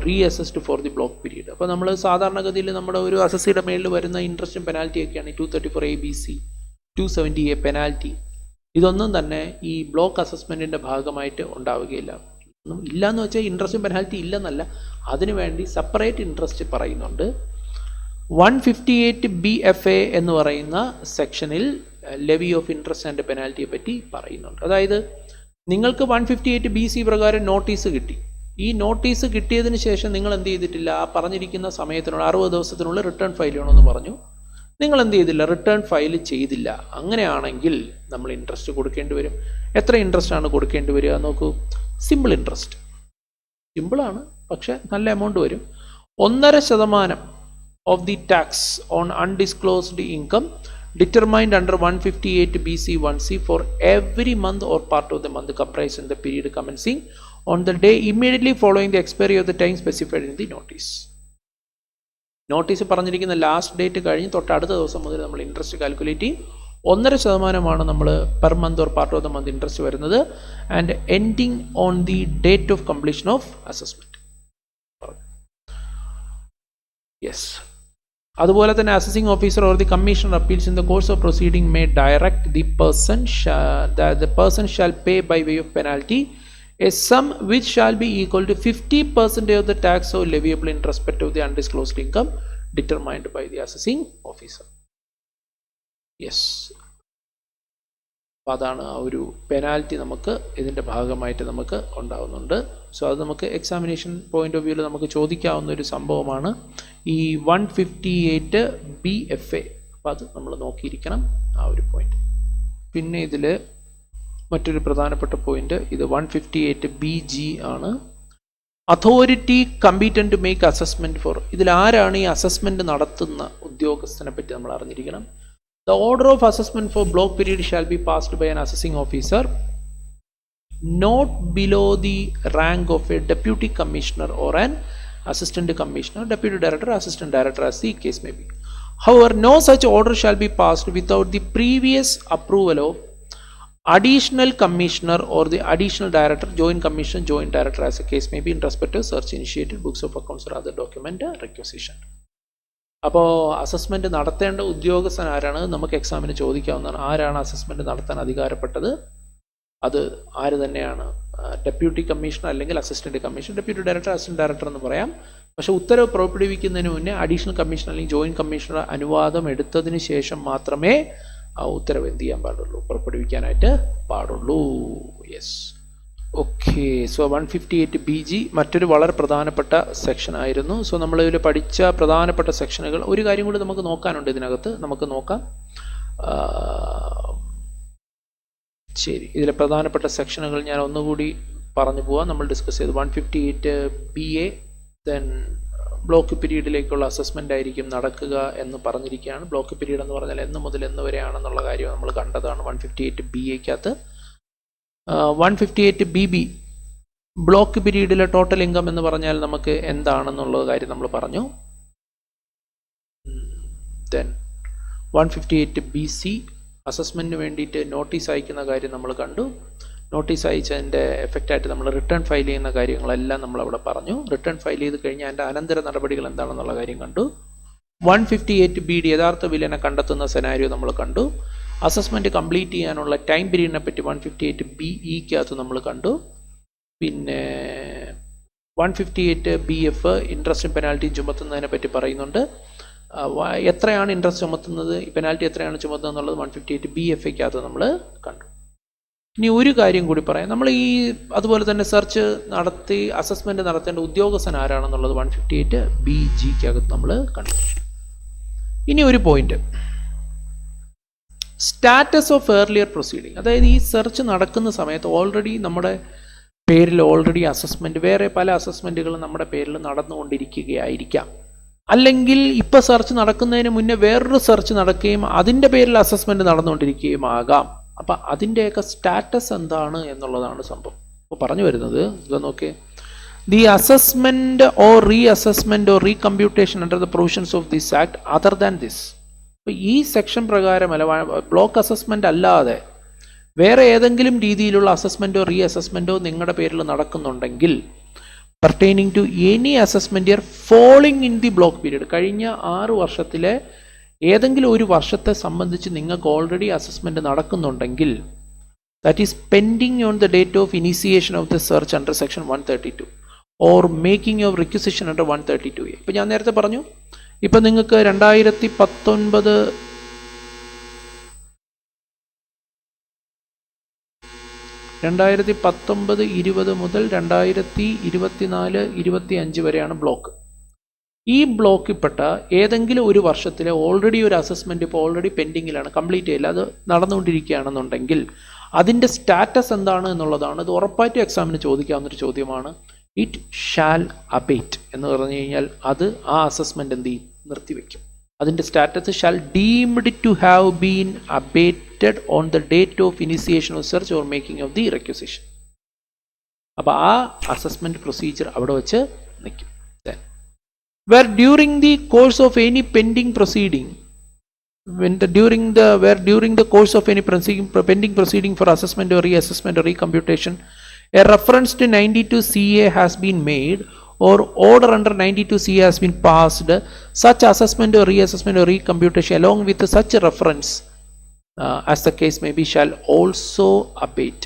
reassessed for the block period. അപ്പോൾ നമ്മൾ സാധാരണഗതിയിൽ നമ്മുടെ ഒരു അസസ്സിയുടെ മേളിൽ വരുന്ന ഇൻട്രസ്റ്റും പെനാൽറ്റി ഒക്കെയാണ് 234ABC, 270A പെനാൽറ്റി. ഇതൊന്നും തന്നെ ഈ ബ്ലോക്ക് അസസ്മെൻറ്റിൻ്റെ ഭാഗമായിട്ട് ഉണ്ടാവുകയില്ല. ഇല്ലയെന്ന് വെച്ചാൽ ഇൻട്രസ്റ്റും പെനാൽറ്റി ഇല്ലെന്നല്ല, അതിനുവേണ്ടി സെപ്പറേറ്റ് ഇൻട്രസ്റ്റ് പറയുന്നുണ്ട്. 158 BFA എന്ന് പറയുന്ന സെക്ഷനിൽ ലെവി ഓഫ് ഇൻട്രസ്റ്റ് ആൻഡ് പെനാൽറ്റിയെ പറ്റി പറയുന്നുണ്ട്. അതായത് നിങ്ങൾക്ക് 158 BC പ്രകാരം നോട്ടീസ് കിട്ടി. ഈ നോട്ടീസ് കിട്ടിയതിന് ശേഷം നിങ്ങൾ എന്ത് ചെയ്തിട്ടില്ല? ആ പറഞ്ഞിരിക്കുന്ന സമയത്തിനുള്ള 60 ദിവസത്തിനുള്ളിൽ റിട്ടേൺ ഫയൽ ചെയ്യണമെന്ന് പറഞ്ഞു. നിങ്ങൾ എന്ത് ചെയ്തില്ല? റിട്ടേൺ ഫയൽ ചെയ്തില്ല. അങ്ങനെയാണെങ്കിൽ നമ്മൾ ഇൻട്രസ്റ്റ് കൊടുക്കേണ്ടി വരും. എത്ര ഇൻട്രസ്റ്റ് ആണ് കൊടുക്കേണ്ടി വരിക? നോക്കൂ, സിമ്പിൾ ഇൻട്രസ്റ്റ്. സിമ്പിളാണ്, പക്ഷെ നല്ല എമൗണ്ട് വരും. 1.5% of the tax on undisclosed income determined under 158 BC 1C for every month or part of the month comprised in the period commencing on the day immediately following the expiry of the time specified in the notice. Notice പറഞ്ഞിരിക്കുന്ന last date കഴിഞ്ഞ് തൊട്ടടുത്ത ദിവസം മുതൽ നമ്മൾ interest calculate ചെയ്യും. 1.5% നമ്മൾ per month or part of the month interest വരുന്നത്. And ending on the date of completion of assessment. Yes, അതുപോലെ തന്നെ assessing officer or the commissioner appeals in the course of proceeding may direct the person shall pay by way of penalty a sum which shall be equal to 50% of the tax or leviable in respect of the undisclosed income determined by the assessing officer. Yes, അപ്പോൾ അതാണ് ആ ഒരു penalty നമുക്ക് ഇതിൻ്റെ ഭാഗമായിട്ട് നമുക്ക് ഉണ്ടാകുന്നുണ്ട്. So അത് നമുക്ക് എക്സാമിനേഷൻ പോയിന്റ് ഓഫ് വ്യൂവിൽ നമുക്ക് ചോദിക്കാവുന്ന ഒരു സംഭവമാണ് ഈ 158 BFA. അപ്പോൾ അത് നമ്മൾ നോക്കിയിരിക്കണം ആ ഒരു പോയിന്റ്. പിന്നെ ഇതിൽ മറ്റൊരു പ്രധാനപ്പെട്ട പോയിന്റ് ഇത് 158 BG ആണ്. Authority competent to make assessment for. ഇതിൽ ആരാണ് ഈ അസസ്മെന്റ് നടത്തുന്ന ഉദ്യോഗസ്ഥനെ പറ്റി നമ്മൾ അറിഞ്ഞിരിക്കണം. The order of assessment for block period shall be passed by an assessing officer not below the rank of a deputy commissioner or an assistant commissioner, deputy director, assistant director, as the case may be. However, no such order shall be passed without the previous approval of additional commissioner or the additional director, joint commissioner, joint director, as the case may be, in respect to search initiated, books of accounts or other document requisition. അപ്പോൾ assessment നടത്തേണ്ട ഉദ്യോഗസ്ഥൻ ആരാണ് നമുക്ക് എക്സാമിന് ചോദിക്കാവുന്നതാണ്. ആരാണ് assessment നടത്താൻ അധികാരപ്പെട്ടത്? അത് ആര് തന്നെയാണ്? ഡെപ്യൂട്ടി കമ്മീഷണർ അല്ലെങ്കിൽ assistant commissioner, deputy director, assistant director എന്ന് പറയാം. പക്ഷേ ഉത്തരവ് പുറപ്പെടുവിക്കുന്നതിന് മുന്നേ അഡീഷണൽ കമ്മീഷണർ അല്ലെങ്കിൽ ജോയിന്റ് കമ്മീഷണർ അനുവാദം എടുത്തതിന് ശേഷം മാത്രമേ ആ ഉത്തരവ് എന്ത് ചെയ്യാൻ പാടുള്ളൂ, പുറപ്പെടുവിക്കാനായിട്ട് പാടുള്ളൂ. Yes, okay. സോ 158 BG മറ്റൊരു വളരെ പ്രധാനപ്പെട്ട സെക്ഷൻ ആയിരുന്നു. സോ നമ്മൾ ഇതിൽ പഠിച്ച പ്രധാനപ്പെട്ട സെക്ഷനുകൾ ഒരു കാര്യം കൂടി നമുക്ക് നോക്കാനുണ്ട് ഇതിനകത്ത്, നമുക്ക് നോക്കാം. ശരി, ഇതിലെ പ്രധാനപ്പെട്ട സെക്ഷനുകൾ ഞാൻ ഒന്നുകൂടി പറഞ്ഞു പോവാം. നമ്മൾ ഡിസ്കസ് ചെയ്തു 158 BA, ദെൻ ബ്ലോക്ക് പീരീഡിലേക്കുള്ള അസസ്മെന്റ് ആയിരിക്കും നടക്കുക എന്ന് പറഞ്ഞിരിക്കുകയാണ്. ബ്ലോക്ക് പീരീഡ് എന്ന് പറഞ്ഞാൽ എന്ന് മുതൽ എന്ന് വരെയാണെന്നുള്ള കാര്യം നമ്മൾ കണ്ടതാണ് 158 BAക്കകത്ത്. 158 BB ബ്ലോക്ക് പീരീഡിലെ ടോട്ടൽ ഇൻകം എന്ന് പറഞ്ഞാൽ നമുക്ക് എന്താണെന്നുള്ള കാര്യം നമ്മൾ പറഞ്ഞു. ദെൻ 158 BC അസസ്മെന്റിന് വേണ്ടിയിട്ട് നോട്ടീസ് അയക്കുന്ന കാര്യം നമ്മൾ കണ്ടു. നോട്ടീസ് അയച്ചതിൻ്റെ എഫക്റ്റായിട്ട് നമ്മൾ റിട്ടേൺ ഫയൽ ചെയ്യുന്ന കാര്യങ്ങളെല്ലാം നമ്മൾ അവിടെ പറഞ്ഞു. റിട്ടേൺ ഫയൽ ചെയ്ത് കഴിഞ്ഞാൽ അതിൻ്റെ അനന്തര നടപടികൾ എന്താണെന്നുള്ള കാര്യം കണ്ടു. 158 BD യഥാർത്ഥ വിലനെ കണ്ടെത്തുന്ന സെനാരിയോ നമ്മൾ കണ്ടു. അസസ്മെന്റ് കംപ്ലീറ്റ് ചെയ്യാനുള്ള ടൈം പീരീഡിനെ പറ്റി 158 BEക്കകത്ത് നമ്മൾ കണ്ടു. പിന്നെ 158 BF ഇൻട്രസ്റ്റും പെനാൽറ്റിയും ചുമത്തുന്നതിനെ പറ്റി പറയുന്നുണ്ട്. എത്രയാണ് ഇൻട്രസ്റ്റ് ചുമത്തുന്നത്, പെനാൽറ്റി എത്രയാണ് ചുമത്തുന്നത് എന്നുള്ളത് 158 BFക്കകത്ത് നമ്മൾ കണ്ടു. ഇനി ഒരു കാര്യം കൂടി പറയാം. നമ്മൾ ഈ അതുപോലെ തന്നെ സെർച്ച് നടത്തി അസസ്മെന്റ് നടത്തേണ്ട ഉദ്യോഗസ്ഥൻ ആരാണെന്നുള്ളത് 158 BGക്കകത്ത് നമ്മൾ കണ്ടു. ഇനി ഒരു point, status of earlier proceeding. അതായത് ഈ സെർച്ച് നടക്കുന്ന സമയത്ത് ഓൾറെഡി നമ്മുടെ പേരിൽ ഓൾറെഡി അസസ്മെന്റ്, വേറെ പല അസസ്മെന്റുകളും നമ്മുടെ പേരിൽ നടന്നുകൊണ്ടിരിക്കുകയായിരിക്കാം. അല്ലെങ്കിൽ ഇപ്പം സെർച്ച് നടക്കുന്നതിന് മുന്നേ വേറൊരു സെർച്ച് നടക്കുകയും അതിൻ്റെ പേരിൽ അസസ്മെന്റ് നടന്നുകൊണ്ടിരിക്കുകയും ആകാം. അപ്പം അതിൻ്റെയൊക്കെ സ്റ്റാറ്റസ് എന്താണ് എന്നുള്ളതാണ് സംഭവം. അപ്പോൾ പറഞ്ഞു വരുന്നത് ഇത് നോക്കിയേ, the assessment or reassessment or recomputation under the provisions of this act other than this. അപ്പോൾ ഈ സെക്ഷൻ പ്രകാരമല്ല, ബ്ലോക്ക് അസസ്മെന്റ് അല്ലാതെ വേറെ ഏതെങ്കിലും രീതിയിലുള്ള അസസ്മെന്റോ റീ അസസ്മെന്റോ നിങ്ങളുടെ പേരിൽ നടക്കുന്നുണ്ടെങ്കിൽ pertaining to any assessment year falling in the block period, കഴിഞ്ഞ 6 വർഷത്തിലെ ഏതെങ്കിലും ഒരു വർഷത്തെ സംബന്ധിച്ച് നിങ്ങൾക്ക് ഓൾറെഡി അസസ്മെന്റ് നടക്കുന്നുണ്ടെങ്കിൽ, that is pending on the date of initiation of the search under section 132 or making of requisition under 132A. ഇപ്പം ഞാൻ നേരത്തെ പറഞ്ഞു, ഇപ്പം നിങ്ങൾക്ക് 2019 2020 മുതൽ 2024 25 വരെയാണ് ബ്ലോക്ക്. ഈ ബ്ലോക്കിൽപ്പെട്ട ഏതെങ്കിലും ഒരു വർഷത്തിലെ ഓൾറെഡി ഒരു അസസ്മെന്റ് ഇപ്പോൾ ഓൾറെഡി പെൻഡിങ്ങിലാണ്, കംപ്ലീറ്റ് ചെയ്യില്ല, അത് നടന്നുകൊണ്ടിരിക്കുകയാണെന്നുണ്ടെങ്കിൽ അതിൻ്റെ സ്റ്റാറ്റസ് എന്താണ് എന്നുള്ളതാണ്. ഇത് ഉറപ്പായിട്ടും എക്സാമിന് ചോദിക്കാവുന്നൊരു ചോദ്യമാണ്. ഇറ്റ് ഷാൽ അബേറ്റ് എന്ന് പറഞ്ഞു കഴിഞ്ഞാൽ അത് ആ അസസ്മെന്റ് എന്ത് ചെയ്യും, നിർത്തിവെക്കും. അതിൻ്റെ status shall deemed to have been abated on the date of initiation of search or making of the requisition. അപ്പോൾ ആ അസസ്മെന്റ് പ്രൊസീജിയർ അവിടെ വെച്ച് നിൽക്കും. Where during the course of any pending proceeding, during the course of any pending proceeding for assessment or reassessment or recomputation, a reference to 92CA has been made or order under 92CA has been passed, such assessment or reassessment or recomputation along with such a reference as the case may be shall also abate.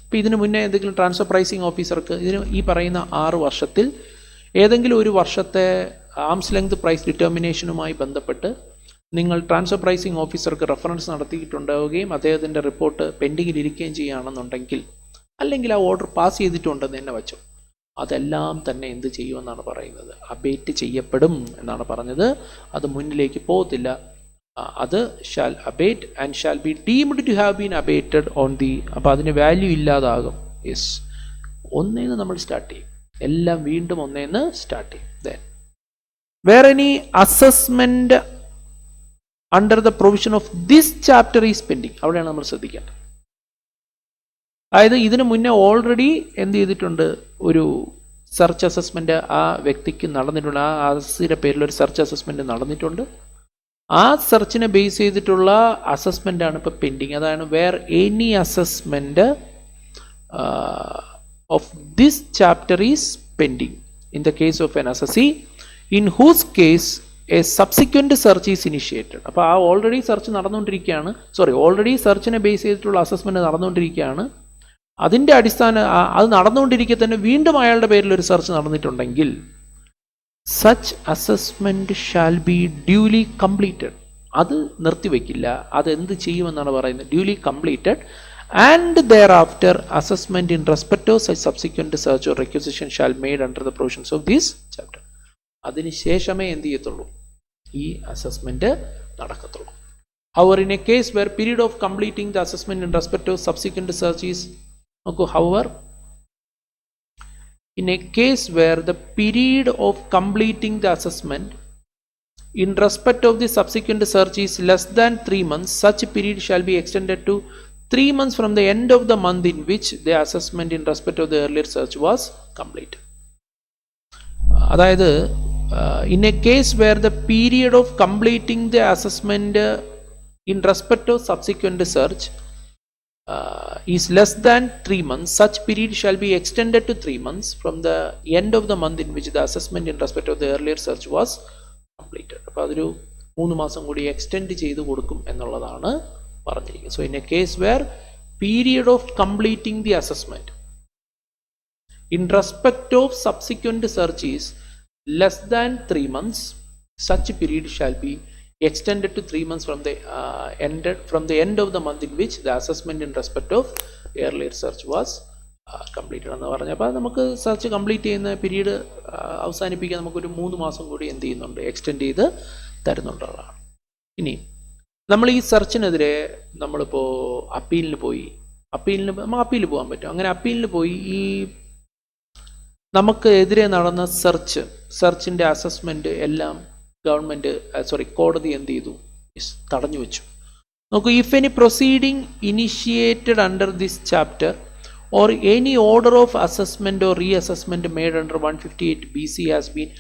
ഇപ്പോൾ ഇതിനു മുന്നേ എന്തെങ്കിലും transfer pricing ഓഫീസർക്ക് ഇതിന് ഈ പറയുന്ന 6 വർഷത്തിൽ ഏതെങ്കിലും ഒരു വർഷത്തെ ആംസ് ലെങ്ത് പ്രൈസ് ഡിറ്റർമിനേഷനുമായി ബന്ധപ്പെട്ട് നിങ്ങൾ ട്രാൻസ്ഫർ പ്രൈസിംഗ് ഓഫീസർക്ക് റെഫറൻസ് നടത്തിയിട്ടുണ്ടാവുകയും അദ്ദേഹത്തിൻ്റെ റിപ്പോർട്ട് പെൻഡിങ്ങിൽ ഇരിക്കുകയും ചെയ്യുകയാണെന്നുണ്ടെങ്കിൽ, അല്ലെങ്കിൽ ആ ഓർഡർ പാസ് ചെയ്തിട്ടുണ്ടെന്ന് തന്നെ വെച്ചോ, അതെല്ലാം തന്നെ എന്ത് ചെയ്യുമെന്നാണ് പറയുന്നത്? അബേറ്റ് ചെയ്യപ്പെടും എന്നാണ് പറഞ്ഞത്. അത് മുന്നിലേക്ക് പോകത്തില്ല. അത് shall abate and shall be deemed to have been abated on the. അപ്പോൾ അതിന് വാല്യൂ ഇല്ലാതാകും. യെസ്, ഒന്നേന്ന് നമ്മൾ സ്റ്റാർട്ട് ചെയ്യും. എല്ലാം വീണ്ടും ഒന്നേന്ന് സ്റ്റാർട്ട് ചെയ്യും. Then where any assessment under the provision of this chapter is pending. അവിടെയാണ് നമ്മൾ ശ്രദ്ധിക്കേണ്ടത്. അതായത് ഇതിനു മുന്നേ ഓൾറെഡി എന്ത് ചെയ്തിട്ടുണ്ട്? ഒരു സെർച്ച് അസസ്മെന്റ് ആ വ്യക്തിക്ക് നടന്നിട്ടുണ്ട്. ആ ആസിയുടെ പേരിൽ ഒരു സെർച്ച് അസസ്മെന്റ് നടന്നിട്ടുണ്ട്. ആ സെർച്ചിനെ ബേസ് ചെയ്തിട്ടുള്ള അസസ്മെന്റ് ആണ് ഇപ്പോൾ പെൻഡിങ്. അതാണ് where any assessment of this chapter is pending in the case of an assessee in whose case a subsequent search is initiated. അപ്പോൾ ആ ഓൾറെഡി സെർച്ച് നടന്നുകൊണ്ടിരിക്കുകയാണ്. ഓൾറെഡി സെർച്ചിനെ ബേസ് ചെയ്തിട്ടുള്ള അസസ്മെന്റ് നടന്നുകൊണ്ടിരിക്കുകയാണ്. അതിൻ്റെ അത് നടന്നുകൊണ്ടിരിക്കെ തന്നെ വീണ്ടും അയാളുടെ പേരിൽ ഒരു സെർച്ച് നടന്നിട്ടുണ്ടെങ്കിൽ such assessment shall be duly completed. അത് നിർത്തിവെക്കില്ല. അത് എന്ത് ചെയ്യുമെന്നാണ് പറയുന്നത്? Duly completed and thereafter assessment in respect of such subsequent search or requisition shall made under the provisions of this chapter. അതിനുശേഷമേ എന്ത് ചെയ്യത്തുള്ളൂ? ഈ അസസ്മെന്റ് നടക്കത്തുള്ളൂ. However, in a case where period of completing the assessment in respect of subsequent search is, however, in a case where the period of completing the assessment in respect of the subsequent search is less than 3 months, such period shall be extended to 3 months from the end of the month in which the assessment in respect of the earlier search was completed. അതായത് in a case where the period of completing the assessment in respect of subsequent search is less than 3 months, such period shall be extended to 3 months from the end of the month in which the assessment in respect of the earlier search was completed. അപ്പോൾ അതൊരു 3 മാസം കൂടി extend ചെയ്ത് കൊടുക്കും എന്നുള്ളതാണ് പറഞ്ഞിരിക്കുന്നത്. So in a case where period of completing the assessment in respect of subsequent search is less than 3 months, such period shall be extended to 3 months from the end of the month in which the assessment in respect of earlier search was completed എന്ന് പറഞ്ഞപ്പോൾ നമുക്ക് search complete ചെയ്യുന്ന period അവസാനിപ്പിക്കാൻ നമുക്കൊരു 3 മാസം കൂടി എന്ത് ചെയ്യുന്നുണ്ട്? എക്സ്റ്റെൻഡ് ചെയ്ത് തരുന്നുള്ളതാണ്. ഇനി നമ്മൾ ഈ സെർച്ചിനെതിരെ നമ്മളിപ്പോൾ അപ്പീലിന് അപ്പീൽ പോകാൻ പറ്റും. അങ്ങനെ അപ്പീലിന് പോയി ഈ നമുക്ക് എതിരെ നടന്ന സെർച്ചിന്റെ അസസ്മെന്റ് എല്ലാം കോടതി എന്ത് ചെയ്തു? തടഞ്ഞു വെച്ചു. നോക്കൂ, if any proceeding initiated under this chapter or any order of assessment or reassessment made under 158 BC has been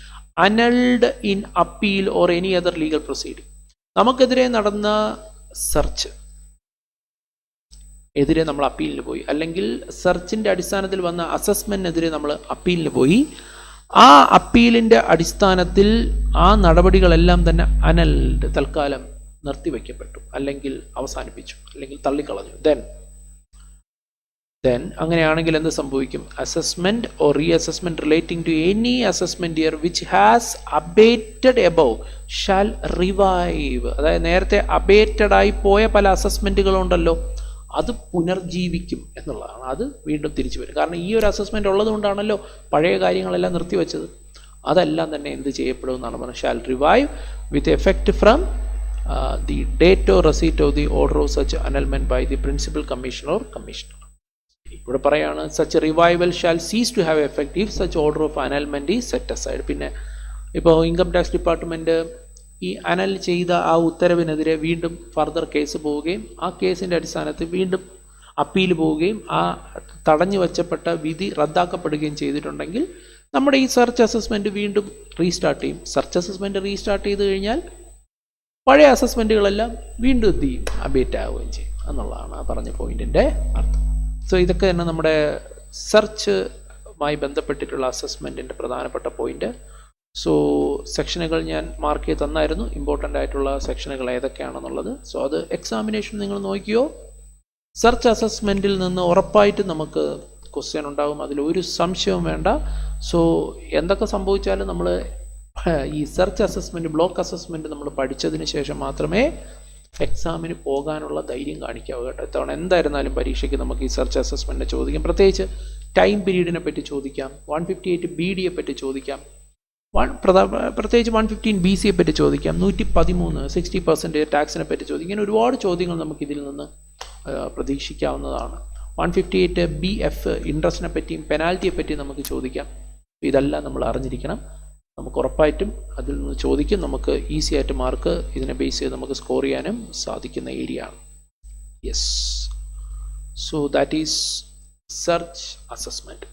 annulled in appeal or any other legal proceeding. നമുക്കെതിരെ നടന്ന സെർച്ച് എതിരെ നമ്മൾ അപ്പീലിന് പോയി, അല്ലെങ്കിൽ സെർച്ചിന്റെ അടിസ്ഥാനത്തിൽ വന്ന അസസ്മെന്റിനെതിരെ നമ്മൾ അപ്പീലിന് പോയി. ആ അപ്പീലിന്റെ അടിസ്ഥാനത്തിൽ ആ നടപടികളെല്ലാം തന്നെ അനൽഡ്, തൽക്കാലം നിർത്തിവെക്കപ്പെട്ടു, അല്ലെങ്കിൽ അവസാനിപ്പിച്ചു, അല്ലെങ്കിൽ തള്ളിക്കളഞ്ഞു. ദെൻ അങ്ങനെയാണെങ്കിൽ എന്ത് സംഭവിക്കും? Assessment or reassessment relating to any assessment year which has abated above shall revive. അതായത് നേരത്തെ അബേറ്റഡ് ആയി പോയ പല അസസ്മെന്റുകളുണ്ടല്ലോ, അത് പുനർജീവിക്കും എന്നുള്ളതാണ്. അത് വീണ്ടും തിരിച്ചു വരും. കാരണം ഈ ഒരു അസസ്മെന്റ് ഉള്ളത് കൊണ്ടാണല്ലോ പഴയ കാര്യങ്ങളെല്ലാം നിർത്തിവെച്ചത്. അതെല്ലാം തന്നെ എന്ത് ചെയ്യപ്പെടും എന്നാണ് പറഞ്ഞത്? Shall revive with effect from the date or receipt of the order of such annulment by the principal commissioner or commissioner. ഇവിടെ പറയാണ് such revival shall cease to have effect if such order of annulment is set aside. പിന്നെ ഇപ്പോൾ income tax department ഈ അനൽ ചെയ്ത ആ ഉത്തരവിനെതിരെ വീണ്ടും further case പോവുകയും ആ കേസിൻ്റെ അടിസ്ഥാനത്തിൽ വീണ്ടും അപ്പീൽ പോവുകയും ആ തടഞ്ഞു വച്ചപ്പെട്ട വിധി റദ്ദാക്കപ്പെടുകയും ചെയ്തിട്ടുണ്ടെങ്കിൽ നമ്മുടെ ഈ സെർച്ച് അസസ്മെന്റ് വീണ്ടും റീസ്റ്റാർട്ട് ചെയ്യും. സെർച്ച് അസസ്മെന്റ് റീസ്റ്റാർട്ട് ചെയ്ത് കഴിഞ്ഞാൽ പഴയ അസസ്മെന്റുകളെല്ലാം വീണ്ടും എന്ത് ചെയ്യും? അബേറ്റ് ആവുകയും ചെയ്യും എന്നുള്ളതാണ് ആ പറഞ്ഞ പോയിന്റിന്റെ അർത്ഥം. സോ ഇതൊക്കെ തന്നെ നമ്മുടെ സെർച്ചുമായി ബന്ധപ്പെട്ടിട്ടുള്ള അസസ്മെന്റിന്റെ പ്രധാനപ്പെട്ട പോയിന്റ്. സോ സെക്ഷനുകൾ ഞാൻ മാർക്ക് ചെയ്ത് തന്നായിരുന്നു, ഇമ്പോർട്ടൻ്റ് ആയിട്ടുള്ള സെക്ഷനുകൾ ഏതൊക്കെയാണെന്നുള്ളത്. സോ അത് എക്സാമിനേഷൻ നിങ്ങൾ നോക്കിയോ. സെർച്ച് അസസ്മെന്റിൽ നിന്ന് ഉറപ്പായിട്ട് നമുക്ക് ക്വസ്റ്റ്യൻ ഉണ്ടാകും, അതിലൊരു സംശയവും വേണ്ട. സോ എന്തൊക്കെ സംഭവിച്ചാലും നമ്മൾ ഈ സെർച്ച് അസസ്മെൻറ്റ്, ബ്ലോക്ക് അസസ്മെൻറ്റ് നമ്മൾ പഠിച്ചതിന് ശേഷം മാത്രമേ എക്സാമിന് പോകാനുള്ള ധൈര്യം കാണിക്കാവൂ കേട്ടോ. ഇത്തവണ എന്തായിരുന്നാലും പരീക്ഷയ്ക്ക് നമുക്ക് ഈ സെർച്ച് അസസ്മെൻറ്റിനെ ചോദിക്കാം. പ്രത്യേകിച്ച് ടൈം പീരീഡിനെ പറ്റി ചോദിക്കാം, 158 BDയെ പറ്റി ചോദിക്കാം, പ്രത്യേകിച്ച് 115 BCയെ പറ്റി ചോദിക്കാം, 113 60% ടാക്സിനെ പറ്റി ചോദിക്കാം. ഇങ്ങനെ ഒരുപാട് ചോദ്യങ്ങൾ നമുക്ക് ഇതിൽ നിന്ന് പ്രതീക്ഷിക്കാവുന്നതാണ്. 158 BF ഇൻട്രസ്റ്റിനെ പറ്റിയും പെനാൽറ്റിയെ പറ്റിയും നമുക്ക് ചോദിക്കാം. ഇതെല്ലാം നമ്മൾ അറിഞ്ഞിരിക്കണം. നമുക്ക് ഉറപ്പായിട്ടും അതിൽ നിന്ന് ചോദിക്കും. നമുക്ക് ഈസി ആയിട്ട് മാർക്ക് ഇതിനെ ബേസ് ചെയ്ത് നമുക്ക് സ്കോർ ചെയ്യാനും സാധിക്കുന്ന ഏരിയ ആണ്. Yes, so that is search assessment.